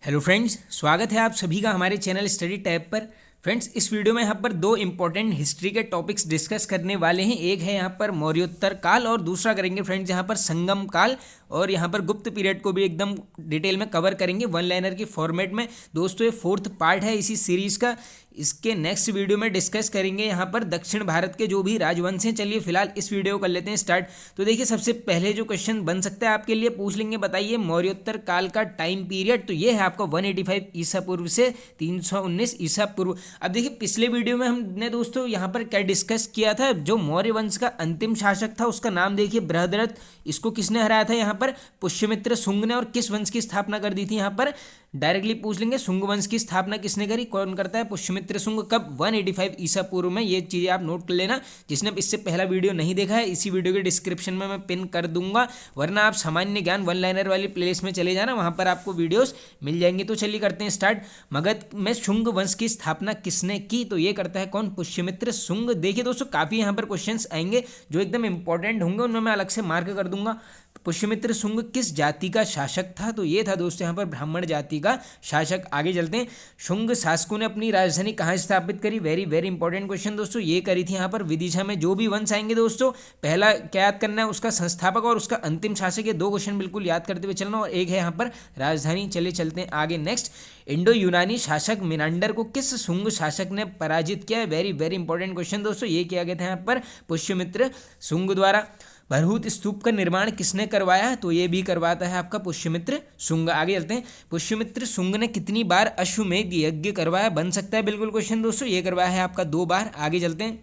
Hello friends, स्वागत है आप सभी का हमारे चैनल स्टडी टैब पर। फ्रेंड्स, इस वीडियो में यहाँ पर दो इंपॉर्टेंट हिस्ट्री के टॉपिक्स डिस्कस करने वाले हैं। एक है यहाँ पर मौर्योत्तर काल और दूसरा करेंगे फ्रेंड्स यहाँ पर संगम काल, और यहाँ पर गुप्त पीरियड को भी एकदम डिटेल में कवर करेंगे वन लाइनर की फॉर्मेट में। दोस्तों, ये फोर्थ पार्ट है इसी सीरीज का। इसके नेक्स्ट वीडियो में डिस्कस करेंगे यहाँ पर दक्षिण भारत के जो भी राजवंश हैं। चलिए फिलहाल इस वीडियो को कर लेते हैं स्टार्ट। तो देखिए, सबसे पहले जो क्वेश्चन बन सकता है आपके लिए, पूछ लेंगे बताइए मौर्योत्तर काल का टाइम पीरियड। तो ये है आपका 185 ईसा पूर्व से 319 ईसा पूर्व। अब देखिए, पिछले वीडियो में हमने दोस्तों यहाँ पर क्या डिस्कस किया था, जो मौर्य वंश का अंतिम शासक था उसका नाम देखिए बृहद्रथ। इसको किसने हराया था यहाँ पर? पुष्यमित्र शुंग ने। और किस वंश की स्थापना कर दी थी यहाँ पर? डायरेक्टली पूछ लेंगे, शुंग वंश की स्थापना किसने करी? कौन करता है? पुष्यमित्र शुंग। कब? 185 ईसा पूर्व में। ये चीज़ें आप नोट कर लेना। जिसने इससे पहला वीडियो नहीं देखा है, इसी वीडियो के डिस्क्रिप्शन में मैं पिन कर दूंगा, वरना आप सामान्य ज्ञान वन लाइनर वाली प्लेलिस्ट में चले जाना, वहां पर आपको वीडियोस मिल जाएंगे। तो चलिए करते हैं स्टार्ट। मगध में शुंग वंश की स्थापना किसने की? तो ये करता है कौन? पुष्यमित्र शुंग। देखिए दोस्तों, काफ़ी यहाँ पर क्वेश्चंस आएंगे जो एकदम इंपॉर्टेंट होंगे, उनमें मैं अलग से मार्क कर दूंगा। पुष्यमित्र शुंग किस जाति का शासक था? तो ये था दोस्तों यहाँ पर ब्राह्मण जाति का शासक। आगे चलते हैं। शुंग शासकों ने अपनी राजधानी कहाँ स्थापित करी? वेरी वेरी इंपॉर्टेंट क्वेश्चन दोस्तों। ये करी थी यहाँ पर विदिशा में। जो भी वंश आएंगे दोस्तों, पहला क्या याद करना है? उसका संस्थापक और उसका अंतिम शासक। ये दो क्वेश्चन बिल्कुल याद करते हुए चलना। और एक है यहाँ पर राजधानी। चले चलते हैं आगे नेक्स्ट। इंडो यूनानी शासक मिनांडर को किस शुंग शासक ने पराजित किया? वेरी वेरी इंपॉर्टेंट क्वेश्चन दोस्तों। ये किया गया था यहाँ पर पुष्यमित्र शुंग द्वारा। भरहुत स्तूप का निर्माण किसने करवाया? तो ये भी करवाता है आपका पुष्यमित्र शुंग। आगे चलते हैं। पुष्यमित्र शुंग ने कितनी बार अश्वमेध यज्ञ करवाया? बन सकता है बिल्कुल क्वेश्चन दोस्तों। ये करवाया है आपका 2 बार। आगे चलते हैं।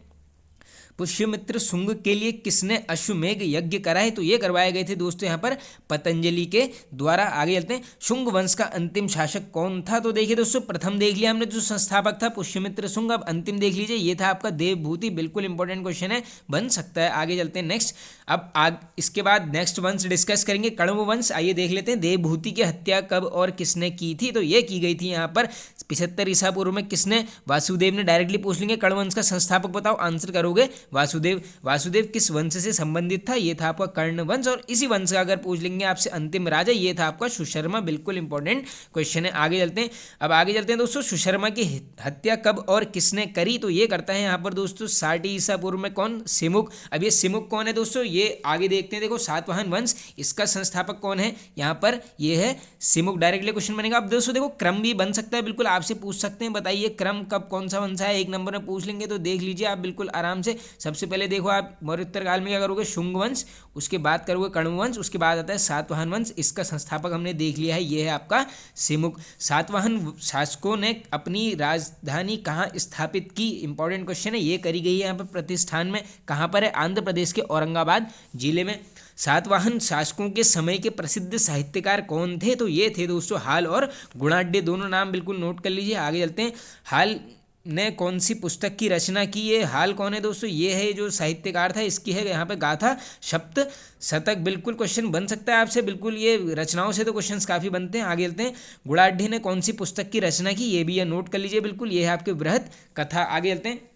पुष्यमित्र शुंग के लिए किसने अश्वमेध यज्ञ कराए? तो ये करवाए गए थे दोस्तों यहाँ पर पतंजलि के द्वारा। आगे चलते हैं। शुंग वंश का अंतिम शासक कौन था? तो देखिए दोस्तों, प्रथम देख लिया हमने, जो संस्थापक था पुष्यमित्र शुंग। अब अंतिम देख लीजिए, ये था आपका देवभूति। बिल्कुल इंपॉर्टेंट क्वेश्चन है, बन सकता है। आगे चलते हैं नेक्स्ट। अब इसके बाद नेक्स्ट वंश डिस्कस करेंगे, कण्व वंश। आइए देख लेते हैं। देवभूति की हत्या कब और किसने की थी? तो ये की गई थी यहाँ पर 75 ईसा पूर्व में। किसने? वासुदेव ने। डायरेक्टली पूछ लेंगे, कण्व वंश का संस्थापक बताओ, आंसर करोगे वासुदेव। वासुदेव किस वंश से संबंधित था? ये था आपका कर्ण वंश। और इसी वंश का अगर पूछ लेंगे आपसे अंतिम राजा, ये था आपका सुशर्मा। बिल्कुल इंपॉर्टेंट क्वेश्चन है। आगे चलते हैं। अब आगे चलते हैं दोस्तों, सुशर्मा की हत्या कब और किसने करी? तो ये करता है यहाँ पर दोस्तों 60 ईसा पूर्व में। कौन? सिमुक। अब ये सिमुक कौन है दोस्तों? ये आगे देखते हैं। देखो, सातवाहन वंश, इसका संस्थापक कौन है? यहाँ पर ये है सिमुक। डायरेक्टली क्वेश्चन बनेगा। अब दोस्तों देखो, क्रम भी बन सकता है, बिल्कुल आपसे पूछ सकते हैं, बताइए क्रम कब कौन सा वंश है? एक नंबर में पूछ लेंगे, तो देख लीजिए आप बिल्कुल आराम से। सबसे पहले देखो, आप मौर्योत्तर काल में क्या करोगे? शुंग वंश, उसके बाद करोगे कण्व वंश, उसके बाद आता है सातवाहन वंश। इसका संस्थापक हमने देख लिया है, ये है आपका सिमुक। सातवाहन शासकों ने अपनी राजधानी कहाँ स्थापित की? इंपॉर्टेंट क्वेश्चन है। ये करी गई है यहाँ पर प्रतिष्ठान में। कहाँ पर है? आंध्र प्रदेश के औरंगाबाद जिले में। सातवाहन शासकों के समय के प्रसिद्ध साहित्यकार कौन थे? तो ये थे दोस्तों हाल और गुणाढ्य। दोनों नाम बिल्कुल नोट कर लीजिए। आगे चलते हैं। हाल ने कौन सी पुस्तक की रचना की? ये हाल कौन है दोस्तों? ये है जो साहित्यकार था, इसकी है यहाँ पे गाथा सप्त शतक। बिल्कुल क्वेश्चन बन सकता है आपसे, बिल्कुल ये रचनाओं से तो क्वेश्चंस काफ़ी बनते हैं। आगे चलते हैं। गुणाढ्य ने कौन सी पुस्तक की रचना की? ये भी ये नोट कर लीजिए बिल्कुल, ये है आपके बृहत कथा। आगे चलते हैं।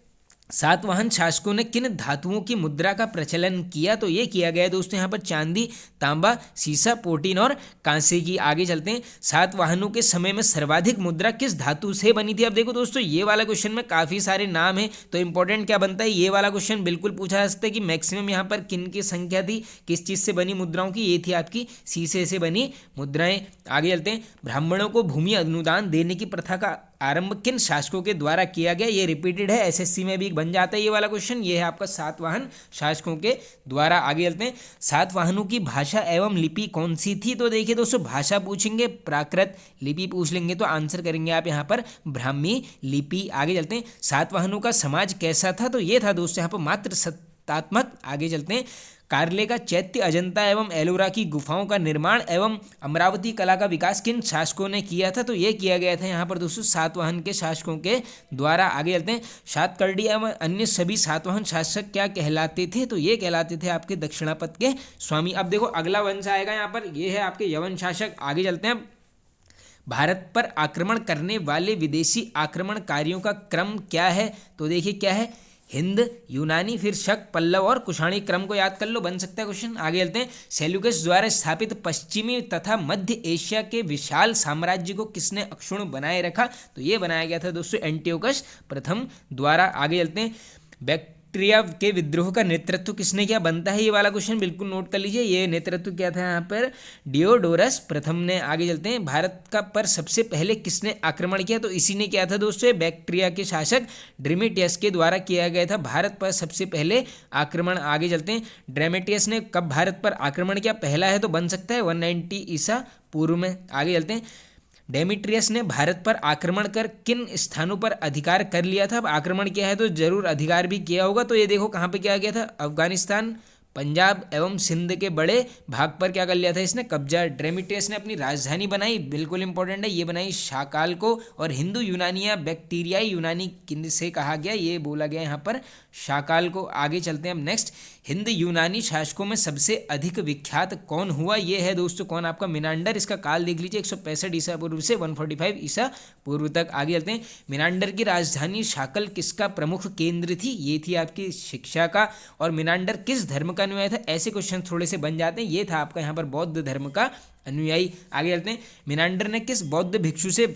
सातवाहन शासकों ने किन धातुओं की मुद्रा का प्रचलन किया? तो ये किया गया है दोस्तों यहाँ पर चांदी, तांबा, सीसा, पोटीन और कांसे की। आगे चलते हैं। सातवाहनों के समय में सर्वाधिक मुद्रा किस धातु से बनी थी? अब देखो दोस्तों, ये वाला क्वेश्चन में काफ़ी सारे नाम हैं, तो इंपॉर्टेंट क्या बनता है? ये वाला क्वेश्चन बिल्कुल पूछा जा सकता है कि मैक्सिमम यहाँ पर किन की संख्या थी, किस चीज़ से बनी मुद्राओं की? ये थी आपकी शीशे से बनी मुद्राएं। आगे चलते हैं। ब्राह्मणों को भूमि अनुदान देने की प्रथा का आरंभ किन शासकों के द्वारा किया गया? ये रिपीटेड है, एसएससी में भी बन जाता है ये वाला क्वेश्चन। ये है आपका सातवाहन शासकों के द्वारा। आगे चलते हैं। सातवाहनों की भाषा एवं लिपि कौन सी थी? तो देखिए दोस्तों, भाषा पूछेंगे प्राकृत, लिपि पूछ लेंगे तो आंसर करेंगे आप यहाँ पर ब्राह्मी लिपि। आगे चलते हैं। सातवाहनों का समाज कैसा था? तो ये था दोस्तों यहाँ पर मात्र सत्तात्मक। आगे चलते हैं। कार्ले का चैत्य, अजंता एवं एलोरा की गुफाओं का निर्माण एवं अमरावती कला का विकास किन शासकों ने किया था? तो ये किया गया था यहाँ पर दोस्तों सातवाहन के शासकों के द्वारा। आगे चलते हैं। सातकर्णी एवं अन्य सभी सातवाहन शासक क्या कहलाते थे? तो ये कहलाते थे आपके दक्षिणापथ के स्वामी। अब देखो, अगला वंश आएगा यहाँ पर, ये है आपके यवन शासक। आगे चलते हैं। भारत पर आक्रमण करने वाले विदेशी आक्रमणकारियों का क्रम क्या है? तो देखिए क्या है? हिंद, यूनानी, फिर शक, पल्लव और कुषाणी क्रम को याद कर लो, बन सकता है क्वेश्चन। आगे चलते हैं। सेल्यूकस द्वारा स्थापित पश्चिमी तथा मध्य एशिया के विशाल साम्राज्य को किसने अक्षुण्ण बनाए रखा? तो ये बनाया गया था दोस्तों एंटियोकस प्रथम द्वारा। आगे चलते हैं। बैक्ट्रिया के विद्रोह का नेतृत्व किसने किया? बनता है ये वाला क्वेश्चन, बिल्कुल नोट कर लीजिए। ये नेतृत्व क्या था यहाँ पर? डियोडोरस प्रथम ने। आगे चलते हैं। भारत का पर सबसे पहले किसने आक्रमण किया? तो इसी ने किया था दोस्तों, बैक्ट्रिया के शासक ड्रेमेटियस के द्वारा किया गया था भारत पर सबसे पहले आक्रमण। आगे चलते हैं। ड्रेमेटियस ने कब भारत पर आक्रमण किया? पहला है तो बन सकता है 190 ईसा पूर्व में। आगे चलते हैं। डेमिट्रियस ने भारत पर आक्रमण कर किन स्थानों पर अधिकार कर लिया था? अब आक्रमण किया है तो जरूर अधिकार भी किया होगा, तो ये देखो कहाँ पे किया गया था? अफगानिस्तान, पंजाब एवं सिंध के बड़े भाग पर क्या कर लिया था इसने? कब्जा। ड्रेमिटियस ने अपनी राजधानी बनाई, बिल्कुल इंपॉर्टेंट है, ये बनाई शाकाल को। और हिंदू यूनानी या बैक्टीरियाई यूनानी किन से कहा गया? ये बोला गया यहाँ पर शाकाल को। आगे चलते हैं अब नेक्स्ट। हिंद यूनानी शासकों में सबसे अधिक विख्यात कौन हुआ? ये है दोस्तों कौन? आपका मिनांडर। इसका काल देख लीजिए 165 ईसा पूर्व से 145 ईसा पूर्व तक। आगे चलते हैं। मिनांडर की राजधानी शाकल किसका प्रमुख केंद्र थी? ये थी आपकी शिक्षा का। और मिनांडर किस धर्म का अनुयायी था? ऐसे क्वेश्चन थोड़े से बन जाते हैं। ये था आपका यहाँ पर बौद्ध धर्म का अनुयायी। आगे चलते हैं। मिनांडर ने किस बौद्ध भिक्षु से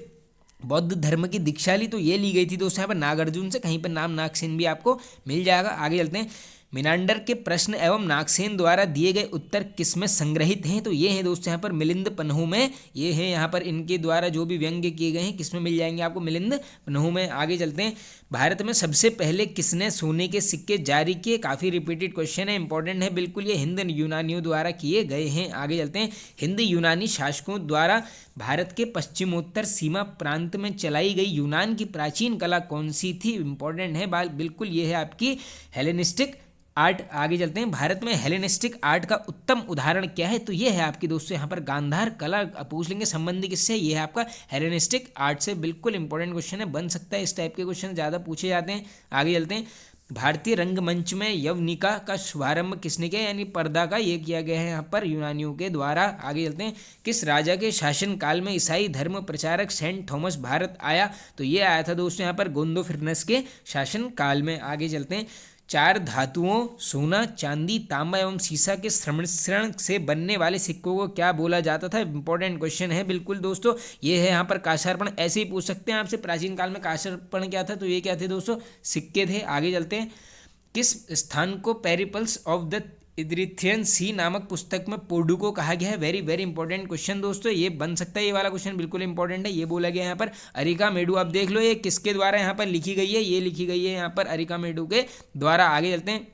बौद्ध धर्म की दीक्षा ली? तो ये ली गई थी दोस्तों यहाँ पर नागार्जुन से। कहीं पर नाम नागसेन भी आपको मिल जाएगा। आगे चलते हैं। मिनांडर के प्रश्न एवं नागसेन द्वारा दिए गए उत्तर किसमें संग्रहित हैं? तो ये हैं दोस्तों यहाँ पर मिलिंद पन्हू में। ये हैं यहाँ पर इनके द्वारा जो भी व्यंग्य किए गए हैं किसमें मिल जाएंगे आपको? मिलिंद पन्हू में। आगे चलते हैं। भारत में सबसे पहले किसने सोने के सिक्के जारी किए? काफ़ी रिपीटेड क्वेश्चन है, इंपॉर्टेंट है बिल्कुल। ये हिंद यूनानियों द्वारा किए गए हैं। आगे चलते हैं। हिंद यूनानी शासकों द्वारा भारत के पश्चिमोत्तर सीमा प्रांत में चलाई गई यूनान की प्राचीन कला कौन सी थी? इंपॉर्टेंट है बिल्कुल, ये है आपकी हेलेनिस्टिक आर्ट। आगे चलते हैं। भारत में हेलेनिस्टिक आर्ट का उत्तम उदाहरण क्या है? तो ये है आपकी दोस्तों यहाँ पर गांधार कला। पूछ लेंगे संबंधी किससे? ये है आपका हेलेनिस्टिक आर्ट से। बिल्कुल इंपॉर्टेंट क्वेश्चन है, बन सकता है। इस टाइप के क्वेश्चन ज़्यादा पूछे जाते हैं। आगे चलते हैं। भारतीय रंगमंच में यवनिका का शुभारंभ किसने किया? यानी पर्दा का, ये किया गया है यहाँ पर यूनानियों के द्वारा। आगे चलते हैं। किस राजा के शासनकाल में ईसाई धर्म प्रचारक सेंट थॉमस भारत आया? तो ये आया था दोस्तों यहाँ पर गोंदोफिरनस के शासनकाल में। आगे चलते हैं। चार धातुओं सोना, चांदी, तांबा एवं सीसा के सम्मिश्रण से बनने वाले सिक्कों को क्या बोला जाता था? इंपॉर्टेंट क्वेश्चन है बिल्कुल दोस्तों। ये है यहाँ पर कांसार्पण। ऐसे ही पूछ सकते हैं आपसे, प्राचीन काल में कांसार्पण क्या था? तो ये क्या थे दोस्तों? सिक्के थे। आगे चलते हैं। किस स्थान को पेरिपल्स ऑफ द इद्रिथियन सी नामक पुस्तक में पोर्डुको कहा गया है? वेरी वेरी इंपॉर्टेंट क्वेश्चन दोस्तों, ये बन सकता है। ये वाला क्वेश्चन बिल्कुल इंपॉर्टेंट है। ये बोला गया यहाँ पर अरिका मेडू। आप देख लो ये किसके द्वारा यहाँ पर लिखी गई है? ये लिखी गई है यहाँ पर अरिका मेडू के द्वारा। आगे चलते हैं।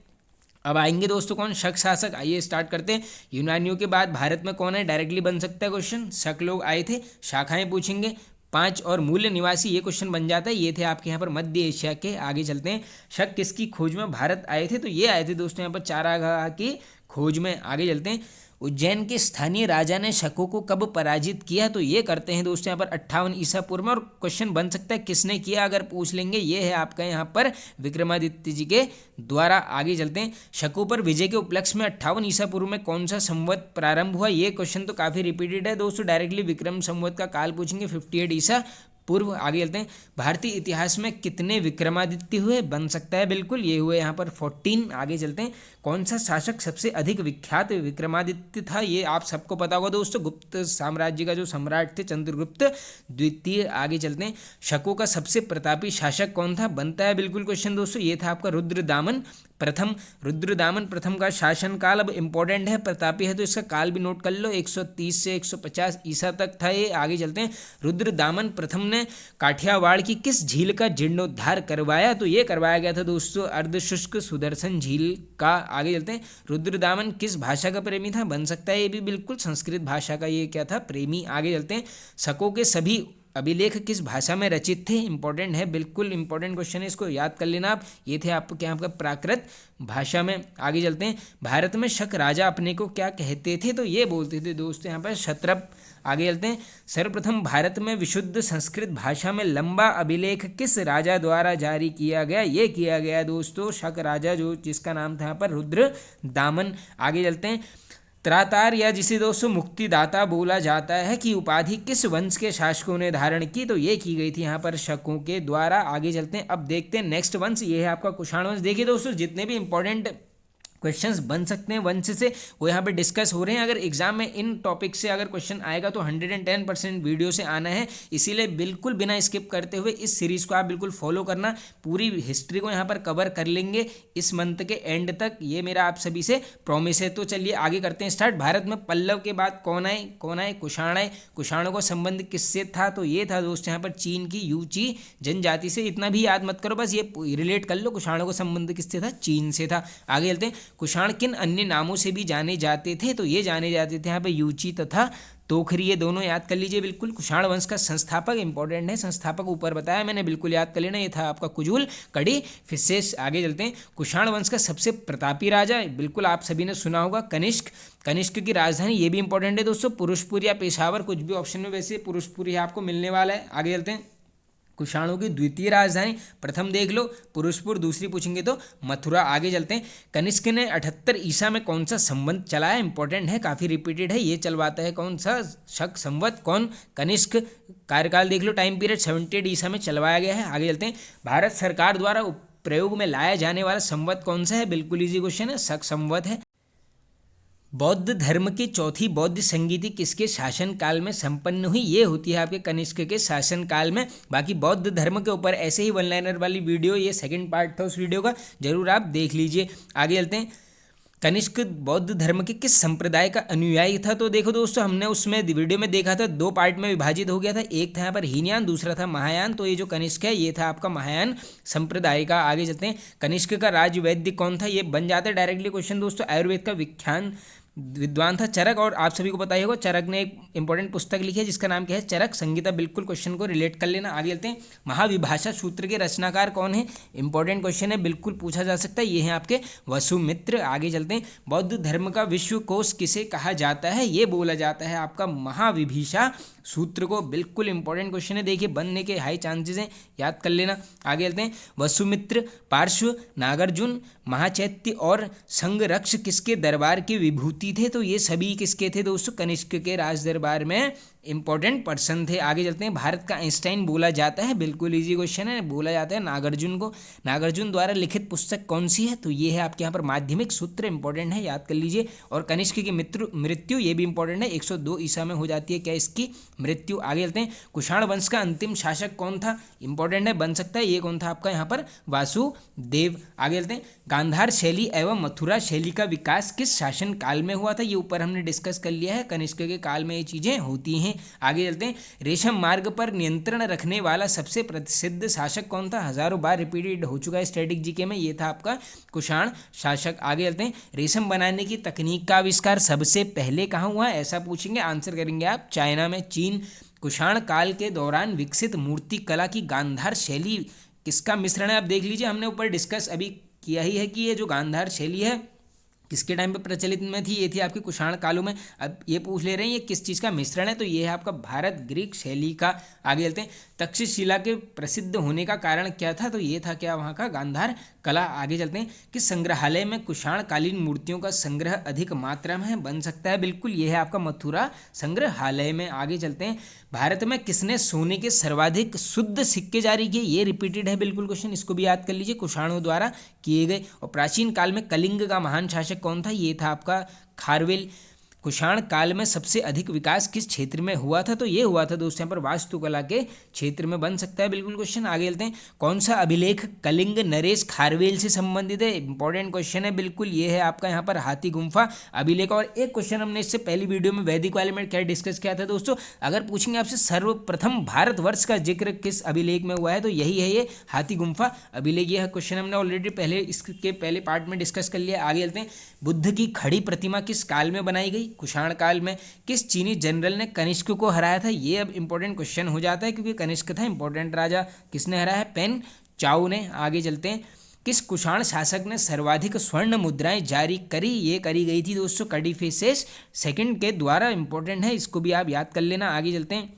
अब आएंगे दोस्तों कौन? शक शासक। आइए स्टार्ट करते हैं। यूनानियों के बाद भारत में कौन है? डायरेक्टली बन सकता है क्वेश्चन। शक लोग आए थे। शाखाएं पूछेंगे 5 और मूल निवासी, ये क्वेश्चन बन जाता है। ये थे आपके यहाँ पर मध्य एशिया के। आगे चलते हैं। शक किसकी खोज में भारत आए थे? तो ये आए थे दोस्तों यहाँ पर चारागाह की खोज में। आगे चलते हैं। उज्जैन के स्थानीय राजा ने शकों को कब पराजित किया? तो ये करते हैं दोस्तों यहाँ पर 58 ईसा पूर्व में। और क्वेश्चन बन सकता है किसने किया, अगर पूछ लेंगे। ये है आपका यहाँ पर विक्रमादित्य जी के द्वारा। आगे चलते हैं। शकों पर विजय के उपलक्ष्य में 58 ईसा पूर्व में कौन सा संवत प्रारंभ हुआ? ये क्वेश्चन तो काफ़ी रिपीटेड है दोस्तों। डायरेक्टली विक्रम संवत का काल पूछेंगे 58 ईसा पूर्व। आगे चलते हैं। भारतीय इतिहास में कितने विक्रमादित्य हुए? बन सकता है बिल्कुल, ये हुए यहाँ पर 14। आगे चलते हैं। कौन सा शासक सबसे अधिक विख्यात विक्रमादित्य था? ये आप सबको पता होगा दोस्तों, गुप्त साम्राज्य का जो सम्राट थे चंद्रगुप्त द्वितीय। आगे चलते हैं। शकों का सबसे प्रतापी शासक कौन था? बनता है बिल्कुल क्वेश्चन दोस्तों, ये था आपका रुद्रदामन प्रथम। रुद्रदामन प्रथम का शासनकाल अब इंपॉर्टेंट है, प्रतापी है तो इसका काल भी नोट कर लो। 130 से 150 ईसा तक था ये। आगे चलते हैं। रुद्रदामन प्रथम ने काठियावाड़ की किस झील का जीर्णोद्धार करवाया? तो ये करवाया गया था दोस्तों अर्धशुष्क सुदर्शन झील का। आगे चलते हैं। रुद्रदामन किस भाषा का प्रेमी था? बन सकता है ये भी बिल्कुल संस्कृत भाषा का ये क्या था? प्रेमी। आगे चलते हैं। शकों के सभी अभिलेख किस भाषा में रचित थे? इंपॉर्टेंट है बिल्कुल, इंपॉर्टेंट क्वेश्चन है, इसको याद कर लेना आप। ये थे आपको क्या आपका प्राकृत भाषा में। आगे चलते हैं। भारत में शक राजा अपने को क्या कहते थे? तो ये बोलते थे दोस्तों यहाँ पर क्षत्रप। आगे चलते हैं। सर्वप्रथम भारत में विशुद्ध संस्कृत भाषा में लंबा अभिलेख किस राजा द्वारा जारी किया गया? ये किया गया दोस्तों शक राजा, जो जिसका नाम था यहाँ पर रुद्रदामन। आगे चलते हैं। त्रातार या जिसे दोस्तों मुक्तिदाता बोला जाता है की उपाधि किस वंश के शासकों ने धारण की, तो ये की गई थी यहाँ पर शकों के द्वारा। आगे चलते हैं, अब देखते हैं नेक्स्ट वंश, ये है आपका कुषाण वंश। देखिए दोस्तों, जितने भी इंपॉर्टेंट क्वेश्चंस बन सकते हैं वंश से वो यहाँ पे डिस्कस हो रहे हैं। अगर एग्जाम में इन टॉपिक से अगर क्वेश्चन आएगा तो 110% वीडियो से आना है, इसीलिए बिल्कुल बिना स्किप करते हुए इस सीरीज़ को आप बिल्कुल फॉलो करना। पूरी हिस्ट्री को यहाँ पर कवर कर लेंगे इस मंथ के एंड तक, ये मेरा आप सभी से प्रॉमिस है। तो चलिए आगे करते हैं स्टार्ट। भारत में पल्लव के बाद कौन आए, कौन आए, कुषाण आए। कुषाणों का संबंध किससे था, तो ये था दोस्त यहाँ पर चीन की यूची जनजाति से। इतना भी याद मत करो, बस ये रिलेट कर लो, कुषाणों का संबंध किससे था, चीन से था। आगे चलते हैं, कुषाण किन अन्य नामों से भी जाने जाते थे, तो ये जाने जाते थे यहाँ पे यूची तथा तोखरी, ये दोनों याद कर लीजिए बिल्कुल। कुषाण वंश का संस्थापक इंपॉर्टेंट है, संस्थापक ऊपर बताया मैंने, बिल्कुल याद कर लेना, ये था आपका कुजुल कड़ी फिसेस। आगे चलते हैं, कुषाण वंश का सबसे प्रतापी राजा, बिल्कुल आप सभी ने सुना होगा, कनिष्क। कनिष्क की राजधानी, ये भी इंपॉर्टेंट है दोस्तों, पुरुषपुर या पेशावर, कुछ भी ऑप्शन में वैसे पुरुषपुर ही आपको मिलने वाला है। आगे चलते हैं, कुषाणों की द्वितीय राजधानी, प्रथम देख लो पुरुषपुर, दूसरी पूछेंगे तो मथुरा। आगे चलते हैं, कनिष्क ने 78 ईसा में कौन सा संवत चलाया, इंपॉर्टेंट है, काफ़ी रिपीटेड है, ये चलवाता है कौन सा, शक संवत, कौन, कनिष्क। कार्यकाल देख लो, टाइम पीरियड 78 ईसा में चलवाया गया है। आगे चलते हैं, भारत सरकार द्वारा प्रयोग में लाया जाने वाला संवत कौन सा है, बिल्कुल ईजी क्वेश्चन है, शक संवत है। बौद्ध धर्म की चौथी बौद्ध संगीति किसके शासन काल में संपन्न हुई, ये होती है आपके कनिष्क के शासन काल में। बाकी बौद्ध धर्म के ऊपर ऐसे ही वन लाइनर वाली वीडियो, ये सेकंड पार्ट था उस वीडियो का, जरूर आप देख लीजिए। आगे चलते हैं, कनिष्क बौद्ध धर्म के किस संप्रदाय का अनुयायी था, तो देखो दोस्तों, हमने उसमें वीडियो में देखा था, दो पार्ट में विभाजित हो गया था, एक था यहाँ पर हीनयान, दूसरा था महायान। तो ये जो कनिष्क है ये था आपका महायान संप्रदाय का। आगे चलते हैं, कनिष्क का राज्य वैद्य कौन था, ये बन जाता है डायरेक्टली क्वेश्चन दोस्तों। आयुर्वेद का विख्यात विद्वान था चरक, और आप सभी को पता ही होगा चरक ने एक इंपॉर्टेंट पुस्तक लिखी है जिसका नाम क्या है, चरक संहिता, बिल्कुल क्वेश्चन को रिलेट कर लेना। आगे चलते हैं, महाविभाषा सूत्र के रचनाकार कौन है, इंपॉर्टेंट क्वेश्चन है, बिल्कुल पूछा जा सकता है, ये है आपके वसुमित्र। आगे चलते हैं, बौद्ध धर्म का विश्व कोश किसे कहा जाता है, ये बोला जाता है आपका महाविभाषा सूत्र को, बिल्कुल इंपॉर्टेंट क्वेश्चन है, देखिए बनने के हाई चांसेस हैं, याद कर लेना। आगे चलते हैं, वसुमित्र, पार्श्व, नागार्जुन, महाचैत्य और संगरक्ष किसके दरबार की विभूति थे, तो ये सभी किसके थे दोस्तों, कनिष्क के राज दरबार में इंपॉर्टेंट पर्सन थे। आगे चलते हैं, भारत का आइंस्टाइन बोला जाता है, बिल्कुल इजी क्वेश्चन है, बोला जाता है नागार्जुन को। नागार्जुन द्वारा लिखित पुस्तक कौन सी है, तो ये है आपके यहाँ पर माध्यमिक सूत्र, इंपॉर्टेंट है, याद कर लीजिए। और कनिष्क की मृत्यु ये भी इंपॉर्टेंट है, 102 ईसा में हो जाती है क्या इसकी मृत्यु। आगे चलते हैं, कुषाण वंश का अंतिम शासक कौन था, इंपॉर्टेंट है, बन सकता है, ये कौन था आपका यहाँ पर वासुदेव। आगे चलते हैं, गांधार शैली एवं मथुरा शैली का विकास किस शासन काल में हुआ था, ये ऊपर हमने डिस्कस कर लिया है, कनिष्क के काल में ये चीजें होती हैं। आगे चलते हैं, रेशम मार्ग पर नियंत्रण रखने वाला सबसे प्रसिद्ध शासक कौन था, हजारों बार रिपीटेड हो चुका है स्टैटिक जीके में, ये था आपका कुषाण शासक। आगे चलते हैं, रेशम बनाने की तकनीक का आविष्कार सबसे पहले कहाँ हुआ, ऐसा पूछेंगे, आंसर करेंगे आप चाइना में, चीन। कुषाण काल के दौरान विकसित मूर्ति कला की गांधार शैली किसका मिश्रण है, आप देख लीजिए, हमने ऊपर डिस्कस अभी किया ही है कि ये जो गांधार शैली है किसके टाइम पे प्रचलित में थी, ये थी आपकी कुषाण कालों में। अब ये पूछ ले रहे हैं ये किस चीज़ का मिश्रण है, तो ये है आपका भारत ग्रीक शैली का। आगे चलते हैं, तक्षशिला के प्रसिद्ध होने का कारण क्या था, तो ये था क्या वहाँ का गांधार कला। आगे चलते हैं, कि संग्रहालय में कुषाण कालीन मूर्तियों का संग्रह अधिक मात्रा में है, बन सकता है, बिल्कुल ये है आपका मथुरा संग्रहालय में। आगे चलते हैं, भारत में किसने सोने के सर्वाधिक शुद्ध सिक्के जारी किए, ये रिपीटेड है बिल्कुल क्वेश्चन, इसको भी याद कर लीजिए, कुषाणों द्वारा किए गए। और प्राचीन काल में कलिंग का महान शासक कौन था, ये था आपका खारवेल। कुषाण काल में सबसे अधिक विकास किस क्षेत्र में हुआ था, तो ये हुआ था दोस्तों यहाँ पर वास्तुकला के क्षेत्र में, बन सकता है बिल्कुल क्वेश्चन। आगे चलते हैं, कौन सा अभिलेख कलिंग नरेश खारवेल से संबंधित है, इंपॉर्टेंट क्वेश्चन है, बिल्कुल ये है आपका यहाँ पर हाथी गुम्फा अभिलेख। और एक क्वेश्चन हमने इससे पहली वीडियो में वैदिक वाले में क्या डिस्कस किया था दोस्तों, अगर पूछेंगे आपसे सर्वप्रथम भारतवर्ष का जिक्र किस अभिलेख में हुआ है, तो यही है ये हाथी गुम्फा अभिलेख। यह क्वेश्चन हमने ऑलरेडी पहले इसके पहले पार्ट में डिस्कस कर लिया। आगे चलते हैं, बुद्ध की खड़ी प्रतिमा किस काल में बनाई गई, कुषाण काल में। किस चीनी जनरल ने कनिष्क को हराया था, ये अब इंपॉर्टेंट क्वेश्चन हो जाता है क्योंकि कनिष्क था इंपॉर्टेंट राजा, किसने हराया है, पेन चाओ ने। आगे चलते हैं, किस कुषाण शासक ने सर्वाधिक स्वर्ण मुद्राएं जारी करी, ये करी गई थी दोस्तों कडिफिसेस सेकंड के द्वारा, इंपॉर्टेंट है, इसको भी आप याद कर लेना। आगे चलते हैं,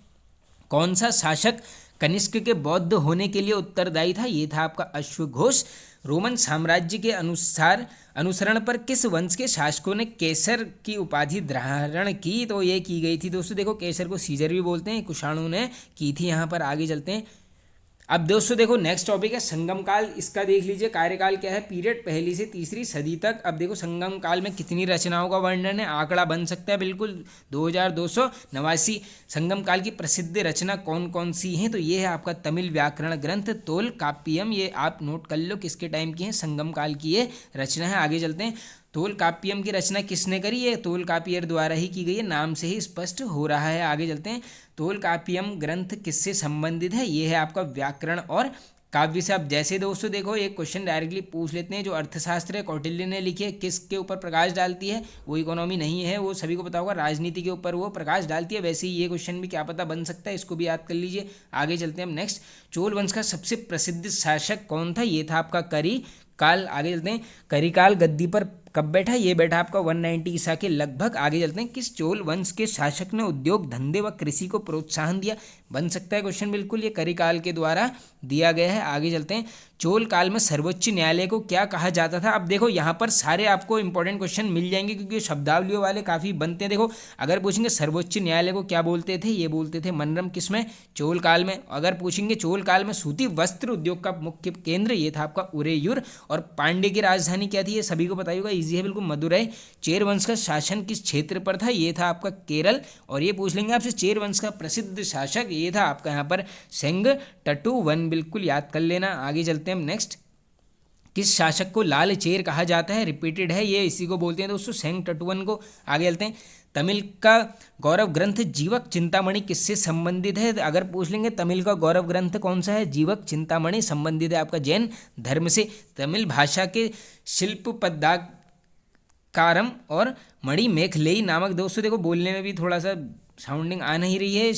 कौन सा शासक कनिष्क के बौद्ध होने के लिए उत्तरदायी था, ये था आपका अश्वघोष। रोमन साम्राज्य के अनुसरण पर किस वंश के शासकों ने केसर की उपाधि धारण की? तो ये की गई थी दोस्तों, देखो केसर को सीजर भी बोलते हैं, कुषाणु ने की थी। यहाँ पर आगे चलते हैं। अब दोस्तों देखो नेक्स्ट टॉपिक है संगम काल। इसका देख लीजिए कार्यकाल क्या है, पीरियड पहली से तीसरी सदी तक। अब देखो संगम काल में कितनी रचनाओं का वर्णन है, आंकड़ा बन सकता है बिल्कुल 2289। संगम काल की प्रसिद्ध रचना कौन कौन सी हैं? तो ये है आपका तमिल व्याकरण ग्रंथ तोल काप्यम, ये आप नोट कर लो किसके टाइम की है, संगम काल की ये रचना है। आगे चलते हैं। तोल काप्यम की रचना किसने करी है? तोल कापियर द्वारा ही की गई है, नाम से ही स्पष्ट हो रहा है। आगे चलते हैं। तोल काप्यम ग्रंथ किससे संबंधित है? ये है आपका व्याकरण और काव्य से। अब जैसे दोस्तों देखो एक क्वेश्चन डायरेक्टली पूछ लेते हैं, जो अर्थशास्त्र है कौटिल्य ने लिखी है किसके ऊपर प्रकाश डालती है? वो इकोनॉमी नहीं है, वो सभी को पता होगा, राजनीति के ऊपर वो प्रकाश डालती है। वैसे ही ये क्वेश्चन भी क्या पता बन सकता है, इसको भी याद कर लीजिए। आगे चलते हैं हम नेक्स्ट। चोल वंश का सबसे प्रसिद्ध शासक कौन था? ये था आपका करी काल। आगे चलते हैं। करिकाल गद्दी पर कब बैठा? ये बैठा आपका 190 ईसा के लगभग। आगे चलते हैं। किस चोल वंश के शासक ने उद्योग धंधे व कृषि को प्रोत्साहन दिया? बन सकता है क्वेश्चन बिल्कुल, ये करिकाल के द्वारा दिया गया है। आगे चलते हैं। चोल काल में सर्वोच्च न्यायालय को क्या कहा जाता था? अब देखो यहाँ पर सारे आपको इंपॉर्टेंट क्वेश्चन मिल जाएंगे, क्योंकि शब्दावलियों वाले काफ़ी बनते हैं। देखो अगर पूछेंगे सर्वोच्च न्यायालय को क्या बोलते थे, ये बोलते थे मनरम, किसमें? चोल काल में। अगर पूछेंगे चोल काल में सूती वस्त्र उद्योग का मुख्य केंद्र, ये था आपका उरेयूर। और पांड्य की राजधानी क्या थी? ये सभी को पता होगा, ईजी है बिल्कुल, मदुरै। चेर वंश का शासन किस क्षेत्र पर था? ये था आपका केरल। और ये पूछ लेंगे आपसे चेर वंश का प्रसिद्ध शासक, ये था आपका यहाँ पर सेंगटटू, बिल्कुल याद कर लेना। आगे चलते हैं हम नेक्स्ट। किस शासक को लाल चेर कहा जाता है? रिपीटेड है ये, इसी को बोलते हैं दोस्तों सेंगटटुवन को। आगे चलते हैं। तमिल का गौरव ग्रंथ जीवक चिंतामणि किससे संबंधित है? अगर पूछ लेंगे तमिल का गौरव ग्रंथ कौन सा है, जीवक चिंतामणि, संबंधित है आपका जैन धर्म से। तमिल भाषा के शिल्प पद्माकारम और मणि मेखलेई नामक, दोस्तों देखो बोलने में भी थोड़ा सा साउंडिंग आ नहीं रही है,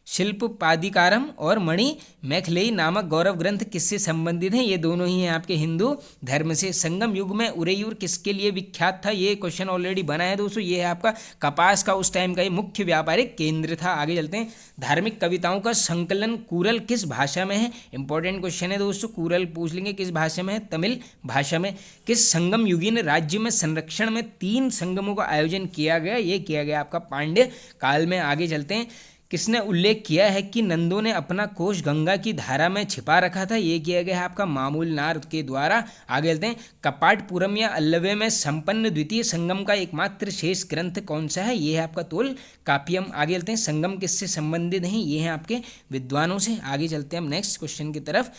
शिल्प पादिकारम और मणि मैखलेई नामक गौरव ग्रंथ किससे संबंधित हैं? ये दोनों ही हैं आपके हिंदू धर्म से। संगम युग में उरेयूर किसके लिए विख्यात था? ये क्वेश्चन ऑलरेडी बना है दोस्तों, ये है आपका कपास का उस टाइम का ये मुख्य व्यापारिक केंद्र था। आगे चलते हैं। धार्मिक कविताओं का संकलन कूरल किस भाषा में है? इंपॉर्टेंट क्वेश्चन है दोस्तों, कूरल पूछ लेंगे किस भाषा में है? तमिल भाषा में। किस संगम युगीन राज्य में संरक्षण में 3 संगमों का आयोजन किया गया? ये किया गया आपका पांड्य काल में। आगे चलते हैं। किसने उल्लेख किया है कि नंदों ने अपना कोष गंगा की धारा में छिपा रखा था? ये किया गया है आपका मामूलनार के द्वारा। आगे चलते हैं। कपाटपुरम या अल्लवे में संपन्न द्वितीय संगम का एकमात्र शेष ग्रंथ कौन सा है? ये है आपका तोल कापियम। आगे चलते हैं। संगम किससे संबंधित हैं? ये हैं आपके विद्वानों से। आगे चलते हैं हम नेक्स्ट क्वेश्चन की तरफ।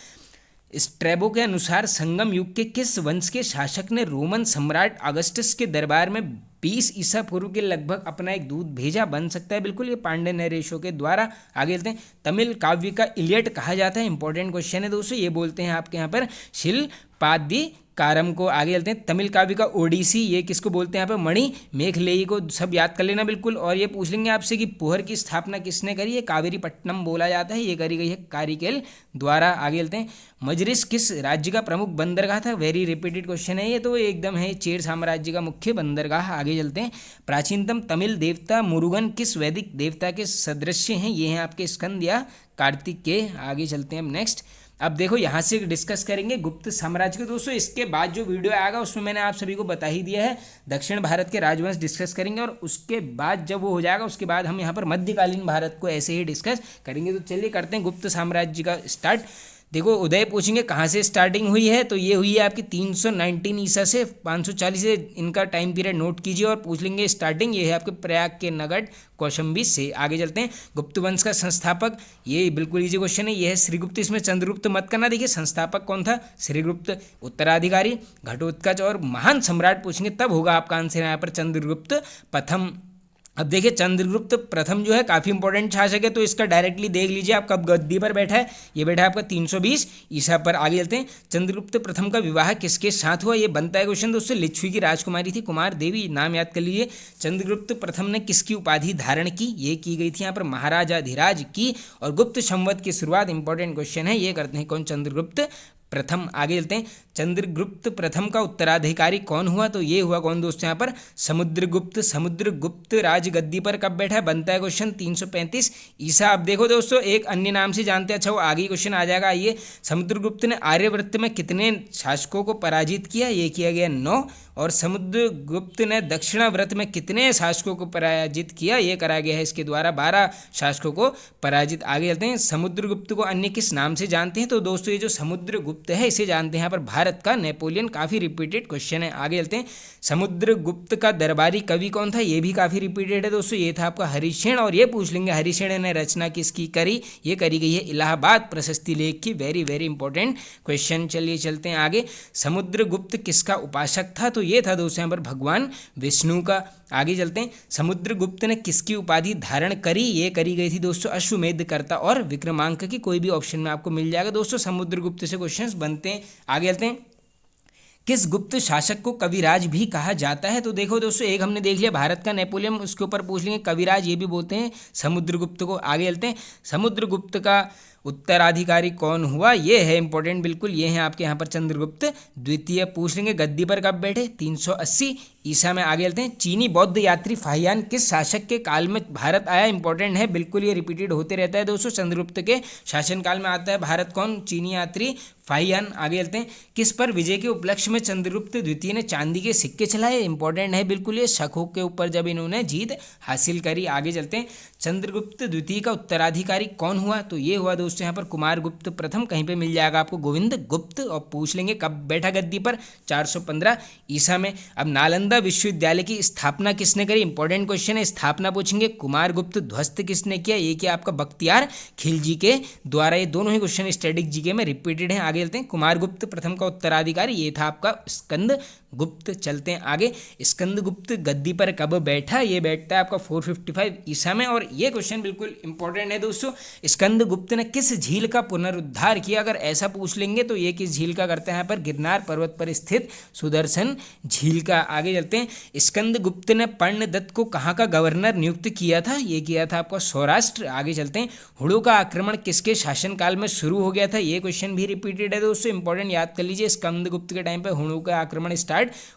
स्ट्रैबो के अनुसार संगम युग के किस वंश के शासक ने रोमन सम्राट अगस्टस के दरबार में 20 ईसा पूर्व के लगभग अपना एक दूत भेजा? बन सकता है बिल्कुल, ये पांड्य नरेशों के द्वारा। आगे चलते हैं। तमिल काव्य का इलियट कहा जाता है, इंपॉर्टेंट क्वेश्चन है दोस्तों, ये बोलते हैं आपके यहाँ पर शिल्पादि कारम को। आगे चलते हैं। तमिल काव्य का ओडिसी, ये किसको बोलते हैं यहाँ पे? मणि मेखलेई को। सब याद कर लेना बिल्कुल। और ये पूछ लेंगे आपसे कि पोहर की स्थापना किसने करी है? कावेरी पट्टनम बोला जाता है, ये करी गई है कारिकेल द्वारा। आगे चलते हैं। मजरिस किस राज्य का प्रमुख बंदरगाह था? वेरी रिपीटेड क्वेश्चन है ये, तो एकदम है चेर साम्राज्य का मुख्य बंदरगाह। आगे चलते हैं। प्राचीनतम तमिल देवता मुरुगन किस वैदिक देवता के सदृश्य हैं? ये हैं आपके स्कंद या कार्तिकेय। आगे चलते हैं हम नेक्स्ट। अब देखो यहाँ से डिस्कस करेंगे गुप्त साम्राज्य के दोस्तों। इसके बाद जो वीडियो आएगा उसमें मैंने आप सभी को बता ही दिया है, दक्षिण भारत के राजवंश डिस्कस करेंगे, और उसके बाद जब वो हो जाएगा उसके बाद हम यहाँ पर मध्यकालीन भारत को ऐसे ही डिस्कस करेंगे। तो चलिए करते हैं गुप्त साम्राज्य का स्टार्ट। देखो उदय पूछेंगे कहाँ से स्टार्टिंग हुई है, तो ये हुई है आपकी 319 ईसा से 540 से, इनका टाइम पीरियड नोट कीजिए। और पूछ लेंगे स्टार्टिंग, ये है आपके प्रयाग के नगड कौशंबी से। आगे चलते हैं। गुप्त वंश का संस्थापक, ये बिल्कुल इजी क्वेश्चन है, ये है श्रीगुप्त। इसमें चंद्रगुप्त मत करना। देखिए संस्थापक कौन था? श्रीगुप्त। उत्तराधिकारी घटोत्कच और महान सम्राट पूछेंगे तब होगा आपका आंसर यहाँ पर चंद्रगुप्त प्रथम। अब देखिए चंद्रगुप्त प्रथम जो है काफ़ी इंपॉर्टेंट शासक है, तो इसका डायरेक्टली देख लीजिए आप कब गद्दी पर बैठा है। ये बैठा है आपका 320 ईसा पर। आगे चलते हैं। चंद्रगुप्त प्रथम का विवाह किसके साथ हुआ? ये बनता है क्वेश्चन दोस्तों। लिच्छवी की राजकुमारी थी कुमार देवी, नाम याद कर लीजिए। चंद्रगुप्त प्रथम ने किसकी उपाधि धारण की? ये की गई थी यहाँ पर महाराजाधिराज की। और गुप्त संवत की शुरुआत, इंपॉर्टेंट क्वेश्चन है, ये करते हैं कौन? चंद्रगुप्त प्रथम। आगे चलते हैं। चंद्रगुप्त प्रथम का उत्तराधिकारी कौन हुआ? तो ये हुआ कौन दोस्तों यहाँ पर? समुद्रगुप्त। समुद्रगुप्त राजगद्दी पर कब बैठा? बनता है क्वेश्चन 335 ईसा। अब देखो दोस्तों, एक अन्य नाम से जानते हैं, अच्छा वो आगे क्वेश्चन आ जाएगा। आइए, समुद्रगुप्त ने आर्यवर्त में कितने शासकों को पराजित किया? ये किया गया 9। और समुद्रगुप्त ने दक्षिणावर्त में कितने शासकों को पराजित किया? ये करा गया है इसके द्वारा 12 शासकों को पराजित। आगे चलते हैं, समुद्रगुप्त को अन्य किस नाम से जानते हैं? तो दोस्तों ये जो समुद्रगुप्त है इसे जानते हैं यहाँ पर भारत का नेपोलियन। काफ़ी रिपीटेड क्वेश्चन है। आगे चलते हैं, समुद्रगुप्त का दरबारी कवि कौन था? ये भी काफ़ी रिपीटेड है दोस्तों, ये था आपका हरिशेन। और ये पूछ लेंगे हरिशेन ने रचना किसकी करी? ये करी गई है इलाहाबाद प्रशस्ति लेख की। Very very important question. चलिए चलते हैं आगे, समुद्रगुप्त किसका उपासक था? तो ये था दोस्तों यहाँ पर भगवान विष्णु का। आगे चलते हैं, समुद्रगुप्त ने किसकी उपाधि धारण करी? ये करी गई थी दोस्तों अश्वमेध कर्ता और विक्रमांक की। कोई भी ऑप्शन में आपको मिल जाएगा दोस्तों, समुद्रगुप्त से क्वेश्चंस बनते हैं। आगे चलते हैं, किस गुप्त शासक को कविराज भी कहा जाता है? तो देखो दोस्तों, एक हमने देख लिया भारत का नेपोलियन, उसके ऊपर पूछ लेंगे कविराज, ये भी बोलते हैं समुद्रगुप्त को। आगे चलते हैं, समुद्रगुप्त का उत्तराधिकारी कौन हुआ? ये है इंपॉर्टेंट बिल्कुल, ये है आपके यहाँ पर चंद्रगुप्त द्वितीय। पूछ लेंगे गद्दी पर कब बैठे? 380 ईसा में। आगे चलते हैं, चीनी बौद्ध यात्री फाहियान किस शासक के काल में भारत आया? इंपॉर्टेंट है बिल्कुल, ये रिपीटेड होते रहता है दोस्तों, चंद्रगुप्त के शासनकाल में आता है भारत कौन? चीनी यात्री फाहियान। आगे चलते हैं, किस पर विजय के उपलक्ष्य में चंद्रगुप्त द्वितीय ने चांदी के सिक्के चलाए? इंपॉर्टेंट है बिल्कुल, ये शकों के ऊपर जब इन्होंने जीत हासिल करी। आगे चलते हैं, चंद्रगुप्त द्वितीय का उत्तराधिकारी कौन हुआ? तो ये हुआ दोस्तों यहाँ पर कुमारगुप्त प्रथम। कहीं पे मिल जाएगा आपको गोविंद गुप्त। और पूछ लेंगे कब बैठा गद्दी पर? 415 ईसा में। अब नालंदा विश्वविद्यालय की स्थापना किसने करी? इंपॉर्टेंट क्वेश्चन है, स्थापना पूछेंगे। कुमारगुप्त। ध्वस्त किसने किया? ये किया आपका बख्तियार खिलजी के द्वारा। ये दोनों ही क्वेश्चन स्टैटिक जीके में रिपीटेड हैं। आगे चलते हैं, कुमारगुप्त प्रथम का उत्तराधिकारी ये था आपका स्कंद गुप्त। चलते हैं आगे, स्कंदगुप्त गद्दी पर कब बैठा? ये बैठता है आपका 455 ईसा में। और ये क्वेश्चन बिल्कुल इंपॉर्टेंट है दोस्तों, स्कंदगुप्त ने किस झील का पुनरुद्धार किया? अगर ऐसा पूछ लेंगे तो ये किस झील का करते हैं? यहाँ पर गिरनार पर्वत पर स्थित सुदर्शन झील का। आगे चलते हैं, स्कंदगुप्त ने पर्णदत्त को कहाँ का गवर्नर नियुक्त किया था? ये किया था आपका सौराष्ट्र। आगे चलते हैं, हुणों का आक्रमण किसके शासनकाल में शुरू हो गया था? ये क्वेश्चन भी रिपीटेड है दोस्तों, इंपॉर्टेंट, याद कर लीजिए। स्कंदगुप्त के टाइम पर हुणों का आक्रमण स्टार्ट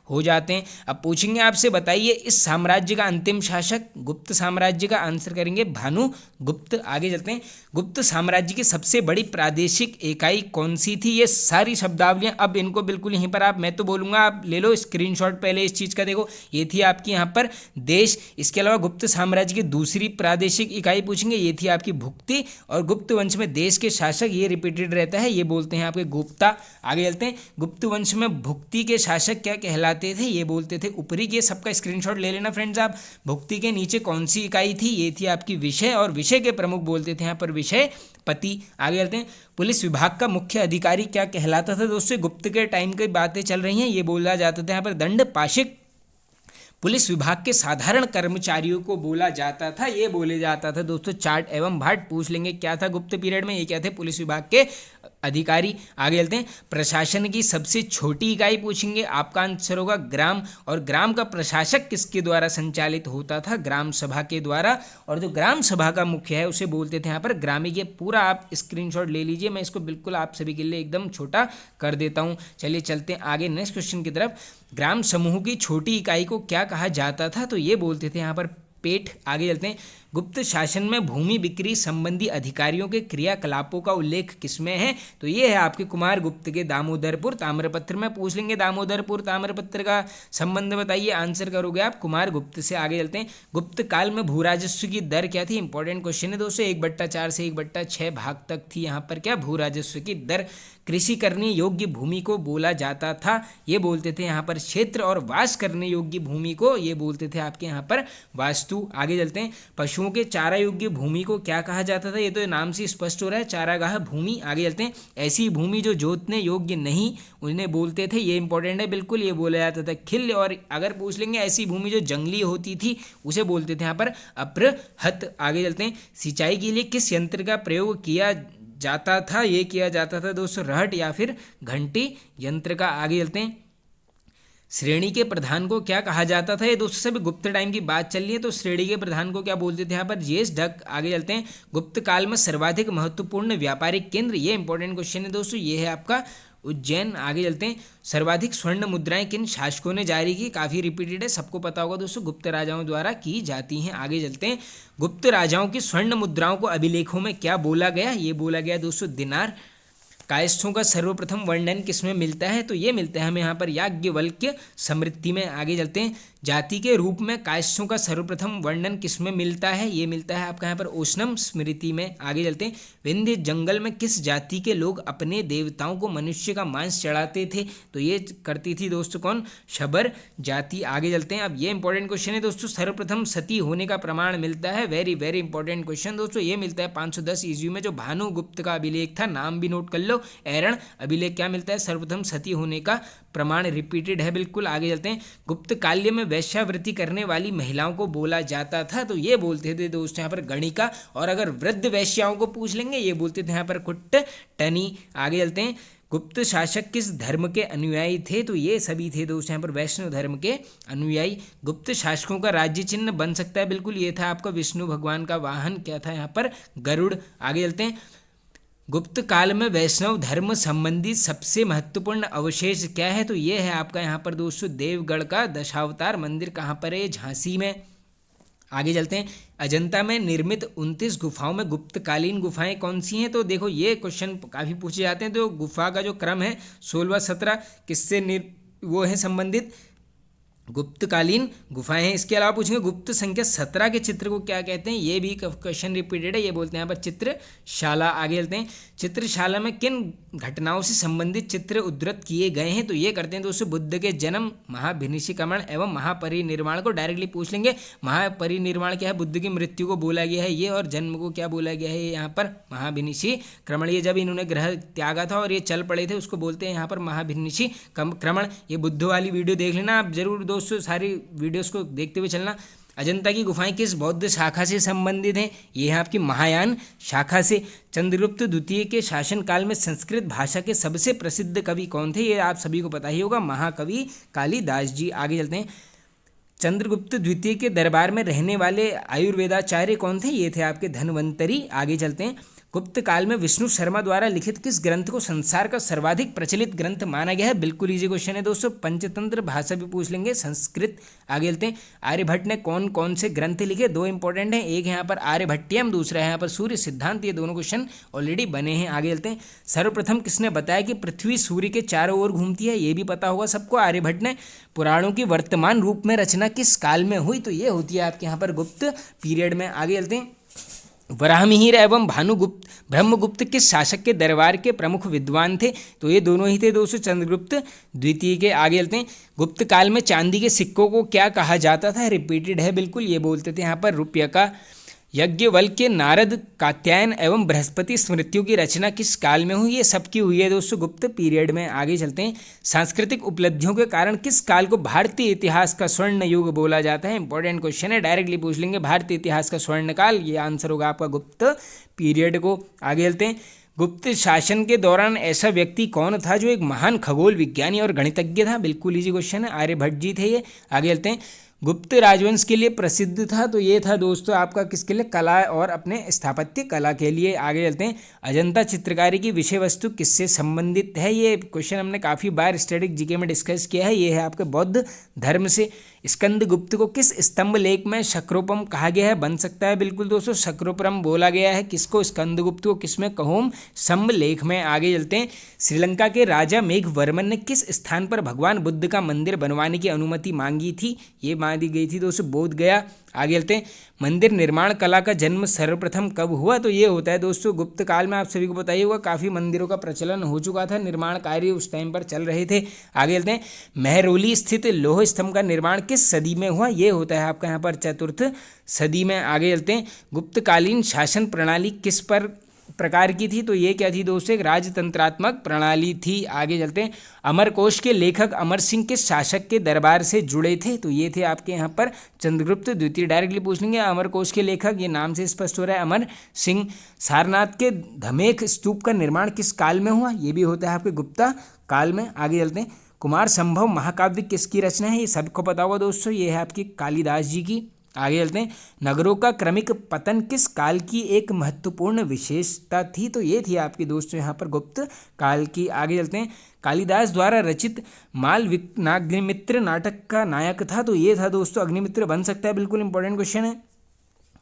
हो जाते हैं। अब पूछेंगे आपसे, बताइए इस साम्राज्य का अंतिम शासक? गुप्त साम्राज्य का आंसर करेंगे भानुगुप्त। आगे चलते हैं, गुप्त साम्राज्य की सबसे बड़ी प्रादेशिक इकाई कौन सी थी? ये सारी शब्दावलियां अब इनको बिल्कुल यहीं पर मैं तो बोलूंगा आप ले लो स्क्रीनशॉट पहले इस चीज का। देखो ये थी आपकी यहाँ पर देश। इसके अलावा गुप्त साम्राज्य की दूसरी प्रादेशिक इकाई पूछेंगे, ये थी आपकी भुक्ति। और गुप्त वंश में देश के शासक, ये रिपीटेड रहता है, ये बोलते हैं आपके गुप्ता। आगे चलते हैं, गुप्त वंश में भुक्ति के शासक क्या कहलाते थे? ये बोलते थे उपरी। के सबका स्क्रीनशॉट ले लेना फ्रेंड्स आप। भुक्ति के नीचे कौन सी इकाई थी? ये थी आपकी विषय। और विषय के प्रमुख बोलते थे यहाँ पर विषय पति। आगे चलते हैं, पुलिस विभाग का मुख्य अधिकारी क्या कहलाता था? दोस्तों गुप्त के टाइम की बातें चल रही हैं, ये बोला जाता था यहाँ पर दंड पाशिक। पुलिस विभाग के साधारण कर्मचारियों को बोला जाता था, ये बोले जाता था दोस्तों चार्ट एवं भाट। पूछ लेंगे क्या था गुप्त पीरियड में? ये क्या थे? पुलिस विभाग के अधिकारी। आगे चलते हैं, प्रशासन की सबसे छोटी इकाई पूछेंगे, आपका आंसर होगा ग्राम। और ग्राम का प्रशासक किसके द्वारा संचालित होता था? ग्राम सभा के द्वारा। और जो ग्राम सभा का मुख्य है उसे बोलते थे यहाँ पर ग्रामीण। ये पूरा आप स्क्रीनशॉट ले लीजिए, मैं इसको बिल्कुल आप सभी के लिए एकदम छोटा कर देता हूँ। चलिए चलते हैं आगे नेक्स्ट क्वेश्चन की तरफ। ग्राम समूह की छोटी इकाई को क्या कहा जाता था? तो ये बोलते थे यहाँ पर पेट। आगे चलते हैं, गुप्त शासन में भूमि बिक्री संबंधी अधिकारियों के क्रियाकलापों का उल्लेख किसमें है? तो ये है आपके कुमारगुप्त के दामोदरपुर ताम्रपत्र में। पूछ लेंगे दामोदरपुर ताम्रपत्र का संबंध बताइए, आंसर करोगे आप कुमारगुप्त से। आगे चलते हैं, गुप्त काल में भू राजस्व की दर क्या थी? इंपॉर्टेंट क्वेश्चन है दोस्तों, 1/4 से 1/6 भाग तक थी यहाँ पर क्या भू राजस्व की दर। कृषि करने योग्य भूमि को बोला जाता था, ये बोलते थे यहाँ पर क्षेत्र। और वास करने योग्य भूमि को ये बोलते थे आपके यहाँ पर वास्तु। आगे चलते हैं, पशुओं के चारा योग्य भूमि को क्या कहा जाता था? ये तो नाम से स्पष्ट हो रहा है, चारागाह भूमि। आगे चलते हैं, ऐसी भूमि जो जोतने योग्य नहीं उन्हें बोलते थे, ये इंपॉर्टेंट है बिल्कुल, ये बोला जाता था खिल। और अगर पूछ लेंगे ऐसी भूमि जो जंगली होती थी उसे बोलते थे यहाँ पर अप्रहत। आगे चलते हैं, सिंचाई के लिए किस यंत्र का प्रयोग किया जाता था? ये किया जाता था दोस्तों रहट या फिर घंटी यंत्र का। आगे चलते हैं, श्रेणी के प्रधान को क्या कहा जाता था? ये दोस्तों सभी गुप्त टाइम की बात चल रही है, तो श्रेणी के प्रधान को क्या बोलते थे यहाँ पर? जेस ढक। आगे चलते हैं, गुप्त काल में सर्वाधिक महत्वपूर्ण व्यापारिक केंद्र, ये इंपॉर्टेंट क्वेश्चन है दोस्तों, ये है आपका उज्जैन। आगे चलते हैं, सर्वाधिक स्वर्ण मुद्राएं किन शासकों ने जारी की? काफ़ी रिपीटेड है, सबको पता होगा दोस्तों, गुप्त राजाओं द्वारा की जाती हैं। आगे चलते हैं, गुप्त राजाओं की स्वर्ण मुद्राओं को अभिलेखों में क्या बोला गया? ये बोला गया दोस्तों दिनार। कायस्थों का सर्वप्रथम वर्णन किसमें मिलता है? तो ये मिलता है हमें यहाँ पर याज्ञवल्क्य स्मृति में। आगे चलते हैं, जाति के रूप में कायस्थों का सर्वप्रथम वर्णन किसमें मिलता है? ये मिलता है आपका यहाँ पर ओशनम स्मृति में। आगे चलते हैं, विंध्य जंगल में किस जाति के लोग अपने देवताओं को मनुष्य का मांस चढ़ाते थे? तो ये करती थी दोस्तों कौन? शबर जाति। आगे चलते हैं, अब ये इंपॉर्टेंट क्वेश्चन है दोस्तों, सर्वप्रथम सती होने का प्रमाण मिलता है। वेरी वेरी इंपॉर्टेंट क्वेश्चन दोस्तों, ये मिलता है 510 ईस्वी में, जो भानुगुप्त का अभिलेख था, नाम भी नोट कर लो, एरण अभिलेख। क्या मिलता है? सर्वप्रथम सती होने का प्रमाण रिपीटेड है बिल्कुल। आगे चलते हैं, गुप्त काल्य में वेश्यावृत्ति करने वाली महिलाओं को बोला जाता था? तो ये बोलते थे दोस्तों यहाँ पर गणिका, और अगर वृद्ध वेश्याओं को पूछ लेंगे ये बोलते थे यहाँ पर कुट्टनी। आगे चलते हैं, गुप्त शासक किस धर्म के अनुयायी थे? तो ये सभी थे दोस्तों यहाँ पर वैष्णव धर्म के अनुयायी। गुप्त शासकों का राज्य चिन्ह बन सकता है? बिल्कुल, ये था आपका विष्णु भगवान का वाहन, क्या था यहाँ पर? गरुड़। आगे चलते हैं, गुप्त काल में वैष्णव धर्म संबंधी सबसे महत्वपूर्ण अवशेष क्या है? तो ये है आपका यहाँ पर दोस्तों देवगढ़ का दशावतार मंदिर। कहाँ पर है? झांसी में। आगे चलते हैं, अजंता में निर्मित 29 गुफाओं में गुप्तकालीन गुफाएं कौन सी हैं? तो देखो ये क्वेश्चन काफ़ी पूछे जाते हैं। तो गुफा का जो क्रम है 16-17 किससे वो है संबंधित? गुप्तकालीन गुफाएं हैं। इसके अलावा पूछेंगे गुप्त संख्या 17 के चित्र को क्या कहते हैं? ये भी क्वेश्चन रिपीटेड है, ये बोलते हैं यहाँ पर चित्रशाला। आगे चलते हैं, चित्रशाला में किन घटनाओं से संबंधित चित्र उद्धृत किए गए हैं? तो ये करते हैं दोस्तों बुद्ध के जन्म, महाभिनिशीकरण एवं महापरिनिर्वाण को डायरेक्टली पूछ लेंगे। महापरिनिर्वाण क्या है? बुद्ध की मृत्यु को बोला गया है ये, और जन्म को क्या बोला गया है यहाँ पर? महाभिनिशीकरण। ये जब इन्होंने ग्रह त्यागा था और ये चल पड़े थे उसको बोलते हैं यहाँ पर महाभिनिशीकरण। ये बुद्ध वाली वीडियो देख लेना आप जरूर दोस्तों, सारी वीडियोस को देखते हुए चलना। अजंता की गुफाएं किस बौद्ध शाखा से संबंधित हैं? ये है आपकी महायान शाखा से। चंद्रगुप्त द्वितीय के शासनकाल में संस्कृत भाषा के सबसे प्रसिद्ध कवि कौन थे? ये आप सभी को पता ही होगा, महाकवि कालिदास जी। आगे चलते हैं, चंद्रगुप्त द्वितीय के दरबार में रहने वाले आयुर्वेदाचार्य कौन थे? ये थे आपके धन्वंतरी। आगे चलते हैं, गुप्त काल में विष्णु शर्मा द्वारा लिखित किस ग्रंथ को संसार का सर्वाधिक प्रचलित ग्रंथ माना गया है? बिल्कुल इजी क्वेश्चन है दोस्तों, पंचतंत्र भाषा भी पूछ लेंगे, संस्कृत। आगे चलते हैं, आर्यभट्ट ने कौन कौन से ग्रंथ लिखे? दो इंपॉर्टेंट हैं, एक है यहाँ पर आर्यभट्टियम, दूसरा है यहाँ पर सूर्य सिद्धांत। ये दोनों क्वेश्चन ऑलरेडी बने हैं। आगे चलते हैं, सर्वप्रथम किसने बताया कि पृथ्वी सूर्य के चारों ओर घूमती है? ये भी पता होगा सबको, आर्यभट्ट ने। पुराणों की वर्तमान रूप में रचना किस काल में हुई? तो ये होती है आपके यहाँ पर गुप्त पीरियड में। आगे चलते हैं, वराहमिहिर एवं भानुगुप्त ब्रह्मगुप्त किस शासक के दरबार के प्रमुख विद्वान थे? तो ये दोनों ही थे दोस्तों, चंद्रगुप्त द्वितीय के। आगे चलते हैं, गुप्त काल में चांदी के सिक्कों को क्या कहा जाता था? रिपीटेड है बिल्कुल, ये बोलते थे यहाँ पर रुपये का। यज्ञवल्क्य, नारद, कात्यायन एवं बृहस्पति स्मृतियों की रचना किस काल में हुई? ये सबकी हुई है दोस्तों गुप्त पीरियड में। आगे चलते हैं, सांस्कृतिक उपलब्धियों के कारण किस काल को भारतीय इतिहास का स्वर्ण युग बोला जाता है? इंपॉर्टेंट क्वेश्चन है, डायरेक्टली पूछ लेंगे, भारतीय इतिहास का स्वर्ण काल, ये आंसर होगा आपका गुप्त पीरियड को। आगे चलते हैं, गुप्त शासन के दौरान ऐसा व्यक्ति कौन था जो एक महान खगोल विज्ञानी और गणितज्ञ था? बिल्कुल इजी क्वेश्चन है, आर्यभट्ट जी थे ये। आगे चलते हैं, गुप्त राजवंश के लिए प्रसिद्ध था? तो ये था दोस्तों आपका किसके लिए? कला और अपने स्थापत्य कला के लिए। आगे चलते हैं, अजंता चित्रकारी की विषय वस्तु किससे संबंधित है? ये क्वेश्चन हमने काफ़ी बार स्टैटिक जीके में डिस्कस किया है, ये है आपके बौद्ध धर्म से। स्कंद गुप्त को किस स्तंभ लेख में शक्रोपम कहा गया है? बन सकता है बिल्कुल दोस्तों, शक्रोपम बोला गया है किसको? स्कंदगुप्त को। किसमें? कहोम स्तंभ लेख में। आगे चलते हैं, श्रीलंका के राजा मेघवर्मन ने किस स्थान पर भगवान बुद्ध का मंदिर बनवाने की अनुमति मांगी थी? ये दी गई थी दोस्तों बोध गया। आगे चलते हैं, मंदिर निर्माण कला का जन्म सर्वप्रथम कब हुआ? तो ये होता है दोस्तों गुप्त काल में। आप सभी को बताइए होगा, काफ़ी मंदिरों का प्रचलन हो चुका था, निर्माण कार्य उस टाइम पर चल रहे थे। आगे चलते हैं, महरौली स्थित लौह स्तंभ का निर्माण किस सदी में हुआ? ये होता है आपका यहाँ पर चतुर्थ सदी में। आगे चलते हैं, गुप्तकालीन शासन प्रणाली किस प्रकार की थी? तो ये क्या थी दोस्तों? एक राजतंत्रात्मक प्रणाली थी। आगे चलते हैं, अमरकोश के लेखक अमर सिंह किस शासक के दरबार से जुड़े थे? तो ये थे आपके यहाँ पर चंद्रगुप्त द्वितीय। डायरेक्टली पूछ लेंगे, अमरकोश के लेखक, ये नाम से स्पष्ट हो रहा है, अमर सिंह। सारनाथ के धमेख स्तूप का निर्माण किस काल में हुआ? ये भी होता है आपके गुप्ता काल में। आगे चलते हैं, कुमार संभव महाकाव्य किसकी रचना है? ये सबको पता होगा दोस्तों, ये है आपकी कालिदास जी की। आगे चलते हैं, नगरों का क्रमिक पतन किस काल की एक महत्वपूर्ण विशेषता थी? तो ये थी आपकी दोस्तों यहाँ पर गुप्त काल की। आगे चलते हैं, कालिदास द्वारा रचित अग्निमित्र नाटक का नायक था? तो ये था दोस्तों अग्निमित्र, बन सकता है, बिल्कुल इंपॉर्टेंट क्वेश्चन है।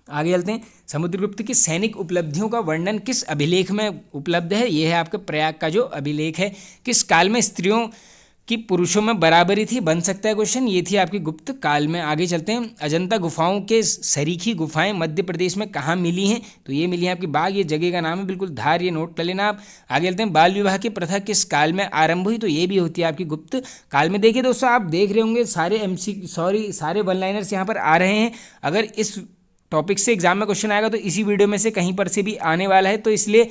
आगे चलते हैं, समुद्रगुप्त की सैनिक उपलब्धियों का वर्णन किस अभिलेख में उपलब्ध है? यह है आपके प्रयाग का जो अभिलेख है। किस काल में स्त्रियों कि पुरुषों में बराबरी थी? बन सकता है क्वेश्चन, ये थी आपकी गुप्त काल में। आगे चलते हैं, अजंता गुफाओं के सरीखी गुफाएं मध्य प्रदेश में कहाँ मिली हैं? तो ये मिली है आपकी बाग, ये जगह का नाम है, बिल्कुल धार, ये नोट कर लेना आप। आगे चलते हैं, बाल विवाह की प्रथा किस काल में आरंभ हुई? तो ये भी होती है आपकी गुप्त काल में। देखिए दोस्तों, आप देख रहे होंगे सारे वन लाइनर्स यहाँ पर आ रहे हैं। अगर इस टॉपिक से एग्जाम में क्वेश्चन आएगा तो इसी वीडियो में से कहीं पर से भी आने वाला है, तो इसलिए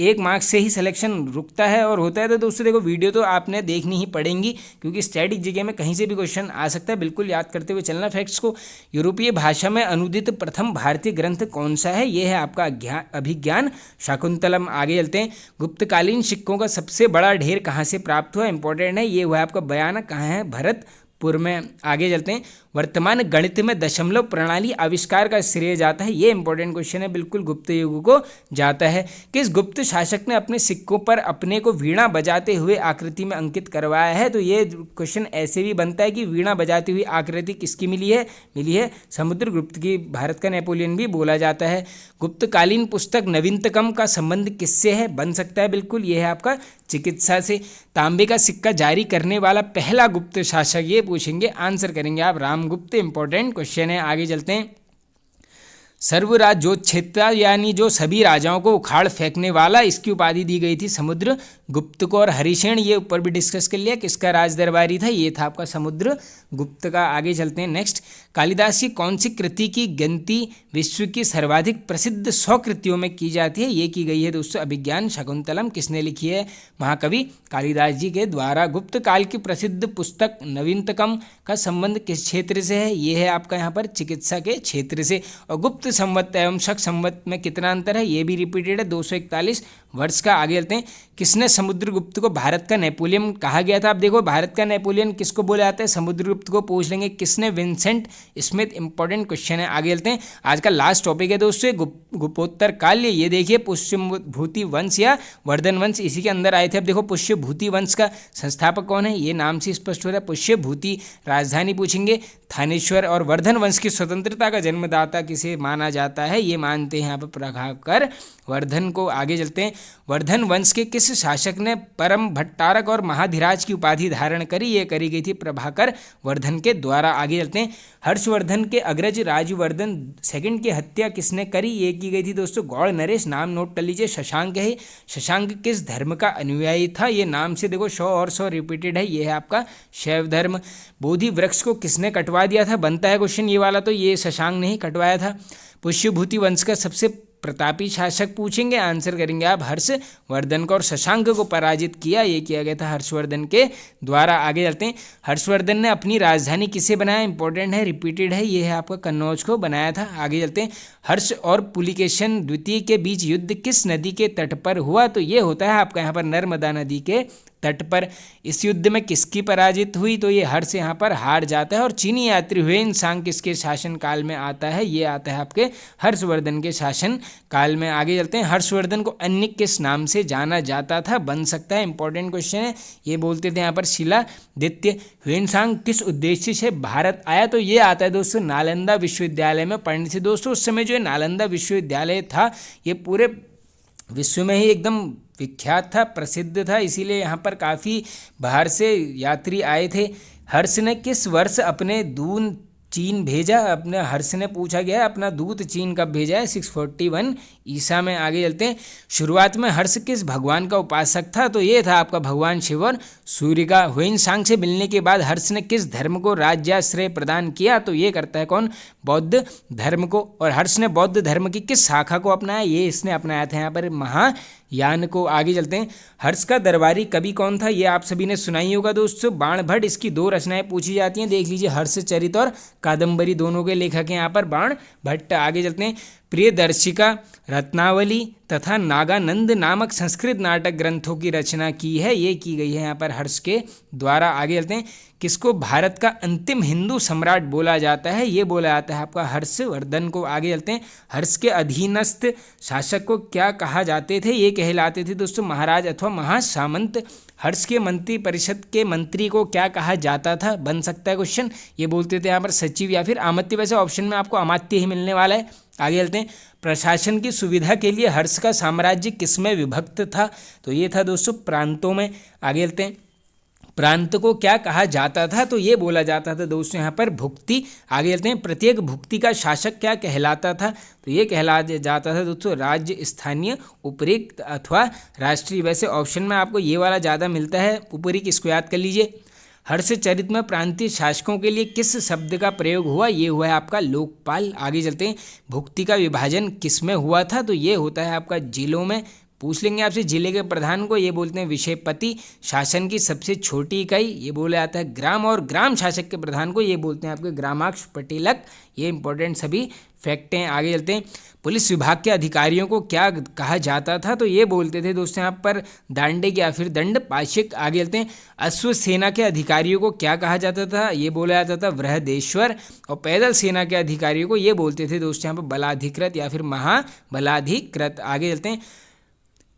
1 मार्क्स से ही सिलेक्शन रुकता है और होता है। तो दोस्तों देखो, वीडियो तो आपने देखनी ही पड़ेंगी, क्योंकि स्टैटिक जगह में कहीं से भी क्वेश्चन आ सकता है, बिल्कुल याद करते हुए चलना फैक्ट्स को। यूरोपीय भाषा में अनुदित प्रथम भारतीय ग्रंथ कौन सा है? यह है आपका अभिज्ञान शाकुंतलम। आगे चलते हैं, गुप्तकालीन सिक्कों का सबसे बड़ा ढेर कहाँ से प्राप्त हुआ? इंपॉर्टेंट है, ये हुआ आपका बयाना, कहाँ है? भरतपुर में। आगे चलते हैं, वर्तमान गणित में दशमलव प्रणाली आविष्कार का श्रेय जाता है? ये इंपॉर्टेंट क्वेश्चन है, बिल्कुल गुप्त युग को जाता है। किस गुप्त शासक ने अपने सिक्कों पर अपने को वीणा बजाते हुए आकृति में अंकित करवाया है? तो ये क्वेश्चन ऐसे भी बनता है कि वीणा बजाती हुई आकृति किसकी मिली है समुद्रगुप्त की। भारत का नेपोलियन भी बोला जाता है। गुप्तकालीन पुस्तक नवीनतम का संबंध किससे है? बन सकता है, बिल्कुल, ये है आपका चिकित्सा से। तांबे का सिक्का जारी करने वाला पहला गुप्त शासक? ये पूछेंगे, आंसर करेंगे आप रामगुप्त। इंपॉर्टेंट क्वेश्चन है। आगे चलते हैं, सर्वराज्योच्छेता यानी जो सभी राजाओं को उखाड़ फेंकने वाला, इसकी उपाधि दी गई थी समुद्रगुप्त को। और हरिशेन, ये ऊपर भी डिस्कस कर लिया, किसका राज दरबारी था? ये था आपका समुद्रगुप्त का। आगे चलते हैं नेक्स्ट, कालिदास की कौन सी कृति की गिनती विश्व की सर्वाधिक प्रसिद्ध 100 कृतियों में की जाती है? ये की गई है दोस्तों अभिज्ञान शाकुंतलम। किसने लिखी है? महाकवि कालिदास जी के द्वारा। गुप्त काल की प्रसिद्ध पुस्तक नवीनतम का संबंध किस क्षेत्र से है? ये है आपका यहाँ पर चिकित्सा के क्षेत्र से। और गुप्त संवत एवं शक संवत में कितना अंतर है? ये भी रिपीटेड है, 241 वर्ष का। आगे चलते हैं, किसने समुद्रगुप्त को भारत का नेपोलियन कहा गया था? आप देखो, भारत का नेपोलियन किसको बोला जाता है? समुद्रगुप्त को। पूछ लेंगे किसने? Vincent Smith. इंपॉर्टेंट क्वेश्चन है। आगे चलते हैं, आज का लास्ट टॉपिक है दोस्तों गुप्तोत्तर काल। ये देखिए, पुष्यभूति वंश या वर्धन वंश इसी के अंदर आए थे। अब देखो, पुष्यभूति वंश का संस्थापक कौन है? ये नाम से स्पष्ट हो रहा है, पुष्यभूति। राजधानी पूछेंगे थानेश्वर। और वर्धन वंश की स्वतंत्रता का जन्मदाता किसे माना जाता है? ये मानते हैं यहाँ पर प्रभाकर वर्धन को। आगे चलते हैं, वर्धन वंश के किस शासक ने परम भट्टारक और महाधिराज की उपाधि धारण करी? ये करी गई थी प्रभाकर वर्धन के द्वारा। आगे चलते हैं, हर्षवर्धन के अग्रज राजवर्धन सेकंड की हत्या किसने करी? ये की गई थी दोस्तों गौड़ नरेश। नाम नोट कर लीजिए, शशांक है। शशांक किस धर्म का अनुयायी था? ये नाम से देखो 100 और 100 रिपीटेड है, ये है आपका शैव धर्म। बोधि वृक्ष को किसने कटवा दिया था? बनता है क्वेश्चन ये वाला, तो ये शशांक ने ही कटवाया था। पुष्यभूति वंश का सबसे प्रतापी शासक पूछेंगे, आंसर करेंगे आप हर्षवर्धन को। और शशांक को पराजित किया, ये किया गया था हर्षवर्धन के द्वारा। आगे चलते हैं, हर्षवर्धन ने अपनी राजधानी किसे बनाया? इंपॉर्टेंट है, रिपीटेड है, ये है आपका कन्नौज को बनाया था। आगे चलते हैं, हर्ष और पुलिकेशन द्वितीय के बीच युद्ध किस नदी के तट पर हुआ? तो ये होता है आपका यहाँ पर नर्मदा नदी के तट पर। इस युद्ध में किसकी पराजित हुई? तो ये हर्ष यहाँ पर हार जाता है। और चीनी यात्री ह्वेनसांग किसके शासन काल में आता है? ये आता है आपके हर्षवर्धन के शासन काल में। आगे चलते हैं, हर्षवर्धन को अन्य किस नाम से जाना जाता था? बन सकता है, इंपॉर्टेंट क्वेश्चन है। ये बोलते थे यहाँ पर शिलादित्य। ह्वेनसांग किस उद्देश्य से भारत आया? तो ये आता है दोस्तों नालंदा विश्वविद्यालय में पढ़ने से। दोस्तों उस समय जो नालंदा विश्वविद्यालय था, ये पूरे विश्व में ही एकदम विख्यात था, प्रसिद्ध था, इसीलिए यहाँ पर काफ़ी बाहर से यात्री आए थे। हर्ष ने किस वर्ष अपने दून चीन भेजा? अपने हर्ष ने पूछा गया है अपना दूत चीन कब भेजा है? 641 ईसा में। आगे चलते हैं, शुरुआत में हर्ष किस भगवान का उपासक था? तो ये था आपका भगवान शिव और सूर्य का। ह्वेनसांग से मिलने के बाद हर्ष ने किस धर्म को राज्याश्रय प्रदान किया? तो ये करता है कौन? बौद्ध धर्म को। और हर्ष ने बौद्ध धर्म की किस शाखा को अपनाया? ये इसने अपनाया था यहाँ पर महायान को। आगे चलते हैं, हर्ष का दरबारी कवि कौन था? ये आप सभी ने सुनाई होगा दोस्तों, बाणभट्ट। इसकी 2 रचनाएं पूछी जाती हैं, देख लीजिए, हर्षचरित और कादंबरी, दोनों के लेखक हैं यहाँ पर बाणभट्ट। आगे चलते हैं, प्रियदर्शिका, रत्नावली तथा नागानंद नामक संस्कृत नाटक ग्रंथों की रचना की है। ये की गई है यहाँ पर हर्ष के द्वारा। आगे चलते हैं, किसको भारत का अंतिम हिंदू सम्राट बोला जाता है? ये बोला जाता है आपका हर्षवर्धन को। आगे चलते हैं, हर्ष के अधीनस्थ शासक को क्या कहा जाते थे? ये कहलाते थे दोस्तों महाराज अथवा महासामंत। हर्ष के मंत्री परिषद के मंत्री को क्या कहा जाता था? बन सकता है क्वेश्चन। ये बोलते थे यहाँ पर सचिव या फिर अमात्य। वैसे ऑप्शन में आपको अमात्य ही मिलने वाला है। आगे चलते हैं, प्रशासन की सुविधा के लिए हर्ष का साम्राज्य किसमें विभक्त था? तो ये था दोस्तों प्रांतों में। आगे चलते हैं, प्रांत को क्या कहा जाता था? तो ये बोला जाता था दोस्तों यहाँ पर भुक्ति। आगे चलते हैं, प्रत्येक भुक्ति का शासक क्या कहलाता था? तो ये कहला जाता था दोस्तों राज्य, स्थानीय, उपरिक्त अथवा राष्ट्रीय। वैसे ऑप्शन में आपको ये वाला ज़्यादा मिलता है, उपरिक्त, इसको याद कर लीजिए। हर्षचरित में प्रांतीय शासकों के लिए किस शब्द का प्रयोग हुआ? ये हुआ है आपका लोकपाल। आगे चलते हैं, भुक्ति का विभाजन किस में हुआ था? तो ये होता है आपका जिलों में। पूछ लेंगे आपसे, जिले के प्रधान को ये बोलते हैं विषयपति। शासन की सबसे छोटी इकाई ये बोला जाता है ग्राम, और ग्राम शासक के प्रधान को ये बोलते हैं आपके ग्रामाध्यक्ष, पटेलक। ये इंपॉर्टेंट सभी फैक्ट हैं। आगे चलते हैं, पुलिस विभाग के अधिकारियों को क्या कहा जाता था? तो ये बोलते थे दोस्तों यहाँ पर दांडिक या फिर दंड पाशिक। आगे चलते हैं, अश्व सेना के अधिकारियों को क्या कहा जाता था? ये बोला जाता था बृहदेश्वर। और पैदल सेना के अधिकारियों को ये बोलते थे दोस्तों यहाँ पर बलाधिकृत या फिर महाबलाधिकृत। आगे चलते हैं,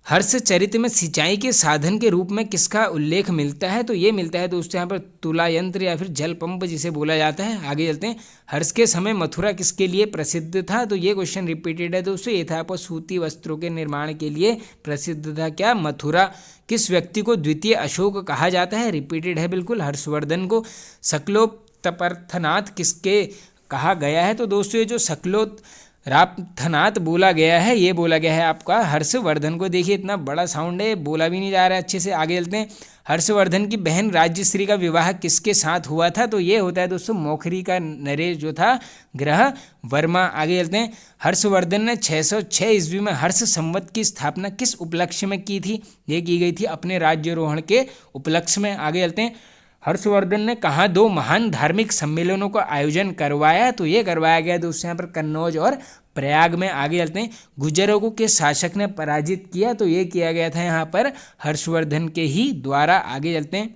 हर्षचरित में सिंचाई के साधन के रूप में किसका उल्लेख मिलता है? तो ये मिलता है दोस्तों यहाँ पर तुला यंत्र या फिर जल पंप जिसे बोला जाता है। आगे चलते हैं, हर्ष के समय मथुरा किसके लिए प्रसिद्ध था? तो ये क्वेश्चन रिपीटेड है दोस्तों। ये था आपको सूती वस्त्रों के निर्माण के लिए प्रसिद्ध था क्या? मथुरा। किस व्यक्ति को द्वितीय अशोक कहा जाता है? रिपीटेड है बिल्कुल, हर्षवर्धन को। सकलोत्तपर्थनाथ किसके कहा गया है? तो दोस्तों ये जो सकलोत्तरापथनाथ बोला गया है, ये बोला गया है आपका हर्षवर्धन को। देखिए इतना बड़ा साउंड है, बोला भी नहीं जा रहा है अच्छे से। आगे चलते हैं, हर्षवर्धन की बहन राज्यश्री का विवाह किसके साथ हुआ था? तो ये होता है दोस्तों मौखरी का नरेश जो था ग्रह वर्मा। आगे चलते हैं, हर्षवर्धन ने 606 ईस्वी में हर्ष संवत की स्थापना किस उपलक्ष्य में की थी? ये की गई थी अपने राज्यारोहण के उपलक्ष्य में। आगे चलते हैं, हर्षवर्धन ने कहाँ 2 महान धार्मिक सम्मेलनों का आयोजन करवाया? तो ये करवाया गया दोस्तों यहाँ पर कन्नौज और प्रयाग में। आगे चलते हैं, गुर्जरों को किस शासक ने पराजित किया? तो ये किया गया था यहाँ पर हर्षवर्धन के ही द्वारा। आगे चलते हैं,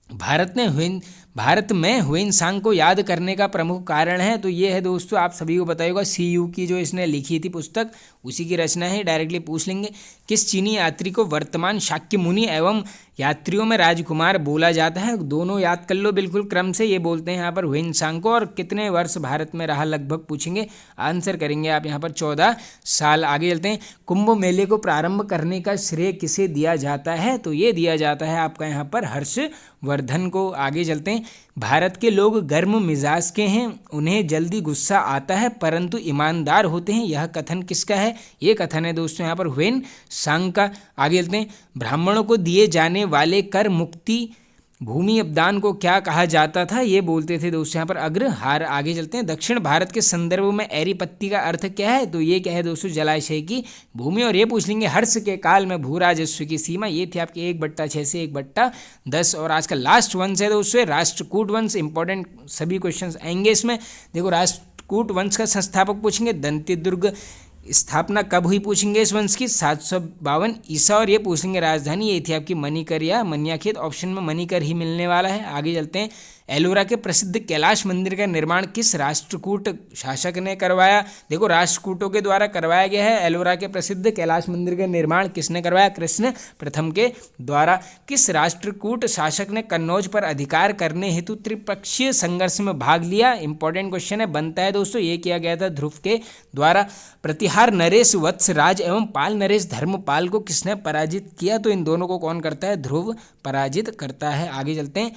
भारत में ह्वेनसांग को याद करने का प्रमुख कारण है? तो ये है दोस्तों, आप सभी को पता होगा, CU की जो इसने लिखी थी पुस्तक, उसी की रचना है। डायरेक्टली पूछ लेंगे, किस चीनी यात्री को वर्तमान शाक्य मुनि एवं यात्रियों में राजकुमार बोला जाता है? दोनों याद कर लो बिल्कुल क्रम से। ये बोलते हैं यहाँ पर ह्वेनसांग को। और कितने वर्ष भारत में रहा लगभग पूछेंगे, आंसर करेंगे आप यहाँ पर 14 साल। आगे चलते हैं, कुंभ मेले को प्रारंभ करने का श्रेय किसे दिया जाता है? तो ये दिया जाता है आपका यहाँ पर हर्षवर्धन को। आगे चलते हैं, भारत के लोग गर्म मिजाज के हैं, उन्हें जल्दी गुस्सा आता है परंतु ईमानदार होते हैं। यह कथन किसका है? ये कथन है दोस्तों यहाँ पर ह्वेनसांग का। आगे चलते हैं, ब्राह्मणों को दिए जाने वाले कर मुक्ति भूमि अपदान को क्या कहा जाता था? ये बोलते थे दोस्तों यहाँ पर अग्रहार। आगे चलते हैं, दक्षिण भारत के संदर्भ में एरीपत्ती का अर्थ क्या है? तो ये क्या है दोस्तों, जलाशय की भूमि। और ये पूछ लेंगे, हर्ष के काल में भू राजस्व की सीमा। ये थी आपकी 1/6 से 1/10। और आज का लास्ट वंश है दोस्तों राष्ट्रकूट वंश। इंपॉर्टेंट सभी क्वेश्चन आएंगे इसमें। देखो, राष्ट्रकूट वंश का संस्थापक पूछेंगे दंतिदुर्ग। स्थापना कब हुई पूछेंगे इस वंश की? 752 ईसा। और ये पूछेंगे राजधानी, ये थी आपकी मणिकर या मनियाखेत। ऑप्शन में मणिकर ही मिलने वाला है। आगे चलते हैं, एलोरा के प्रसिद्ध कैलाश मंदिर का निर्माण किस राष्ट्रकूट शासक ने करवाया? देखो, राष्ट्रकूटों के द्वारा करवाया गया है। एलोरा के प्रसिद्ध कैलाश मंदिर का निर्माण किसने करवाया? कृष्ण प्रथम के द्वारा। किस राष्ट्रकूट शासक ने कन्नौज पर अधिकार करने हेतु त्रिपक्षीय संघर्ष में भाग लिया? इंपॉर्टेंट क्वेश्चन है, बनता है दोस्तों। ये किया गया था ध्रुव के द्वारा। प्रतिहार नरेश वत्सराज एवं पाल नरेश धर्मपाल को किसने पराजित किया? तो इन दोनों को कौन करता है? ध्रुव पराजित करता है। आगे चलते हैं,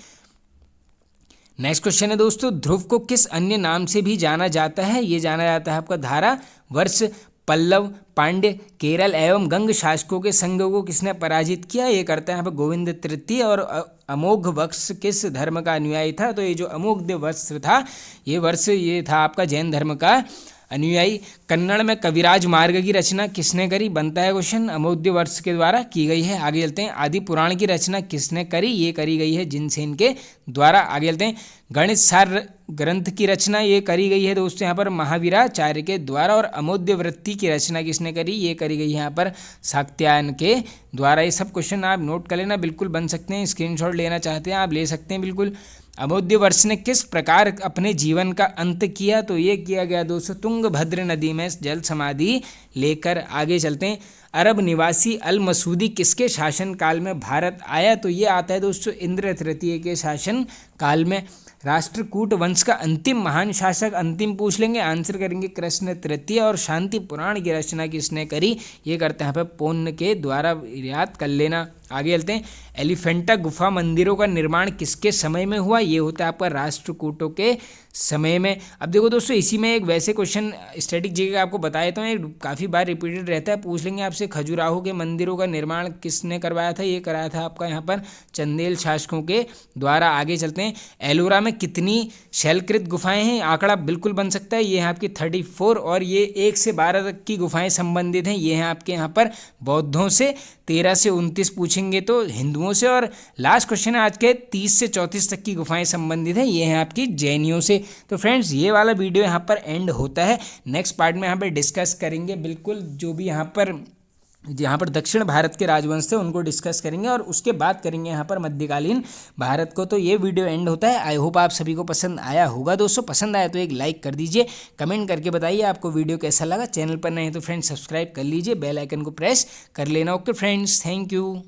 नेक्स्ट क्वेश्चन है दोस्तों, ध्रुव को किस अन्य नाम से भी जाना जाता है? ये जाना जाता है आपका धारा वर्ष, पल्लव, पांड्य, केरल एवं गंग शासकों के संघ को किसने पराजित किया? ये करता है यहाँ पर गोविंद तृतीय। और अमोघ वत्स किस धर्म का अनुयायी था? तो ये जो अमोघ वत्स था, ये वर्ष ये था आपका जैन धर्म का अनुयायी। कन्नड़ में कविराज मार्ग की रचना किसने करी, बनता है क्वेश्चन, अमोद्य वर्ष के द्वारा की गई है। आगे चलते हैं, आदि पुराण की रचना किसने करी, ये करी गई है जिनसेन के द्वारा। आगे चलते हैं, गणित सार ग्रंथ की रचना ये करी गई है दोस्तों यहाँ पर महावीराचार्य के द्वारा। और अमोद्य वृत्ति की रचना किसने करी, ये करी गई है यहाँ पर शाक्त्यायन के द्वारा। ये सब क्वेश्चन आप नोट कर लेना, बिल्कुल बन सकते हैं, स्क्रीनशॉट लेना चाहते हैं आप ले सकते हैं बिल्कुल। अमोद्य वर्ष ने किस प्रकार अपने जीवन का अंत किया, तो ये किया गया दोस्तों तुंगभद्र नदी में जल समाधि लेकर। आगे चलते हैं, अरब निवासी अल मसूदी किसके शासन काल में भारत आया, तो ये आता है दोस्तों इंद्र तृतीय के शासन काल में। राष्ट्रकूट वंश का अंतिम महान शासक, अंतिम पूछ लेंगे, आंसर करेंगे कृष्ण तृतीय। और शांति पुराण की रचना किसने करी, ये करते हैं यहाँ पे पौन्न के द्वारा, याद कर लेना। आगे चलते हैं, एलिफेंटा गुफा मंदिरों का निर्माण किसके समय में हुआ, ये होता है आपका राष्ट्रकूटों के समय में। अब देखो दोस्तों, इसी में एक वैसे क्वेश्चन स्टैटिक जीके का आपको बताया तो एक काफ़ी बार रिपीटेड रहता है, पूछ लेंगे आपसे, खजुराहो के मंदिरों का निर्माण किसने करवाया था, ये कराया था आपका यहाँ पर चंदेल शासकों के द्वारा। आगे चलते हैं, एलोरा में कितनी शैलकृत गुफाएं हैं, आंकड़ा बिल्कुल बन सकता है, ये है आपकी 34। और ये 1 से 12 तक की गुफाएं संबंधित हैं, ये हैं आपके यहाँ पर बौद्धों से, 13 से 29 पूछेंगे तो हिंदुओं से। और लास्ट क्वेश्चन है आज के, 30 से 34 तक की गुफाएं संबंधित हैं, ये हैं आपकी जैनियों से। तो फ्रेंड्स, ये वाला वीडियो यहाँ पर एंड होता है। नेक्स्ट पार्ट में यहाँ पर डिस्कस करेंगे बिल्कुल जो भी यहाँ पर दक्षिण भारत के राजवंश थे उनको डिस्कस करेंगे, और उसके बाद करेंगे यहाँ पर मध्यकालीन भारत को। तो ये वीडियो एंड होता है। आई होप आप सभी को पसंद आया होगा दोस्तों। पसंद आया तो एक लाइक कर दीजिए, कमेंट करके बताइए आपको वीडियो कैसा लगा। चैनल पर नए हैं तो फ्रेंड्स सब्सक्राइब कर लीजिए, बेल आइकन को प्रेस कर लेना। Okay friends, thank you.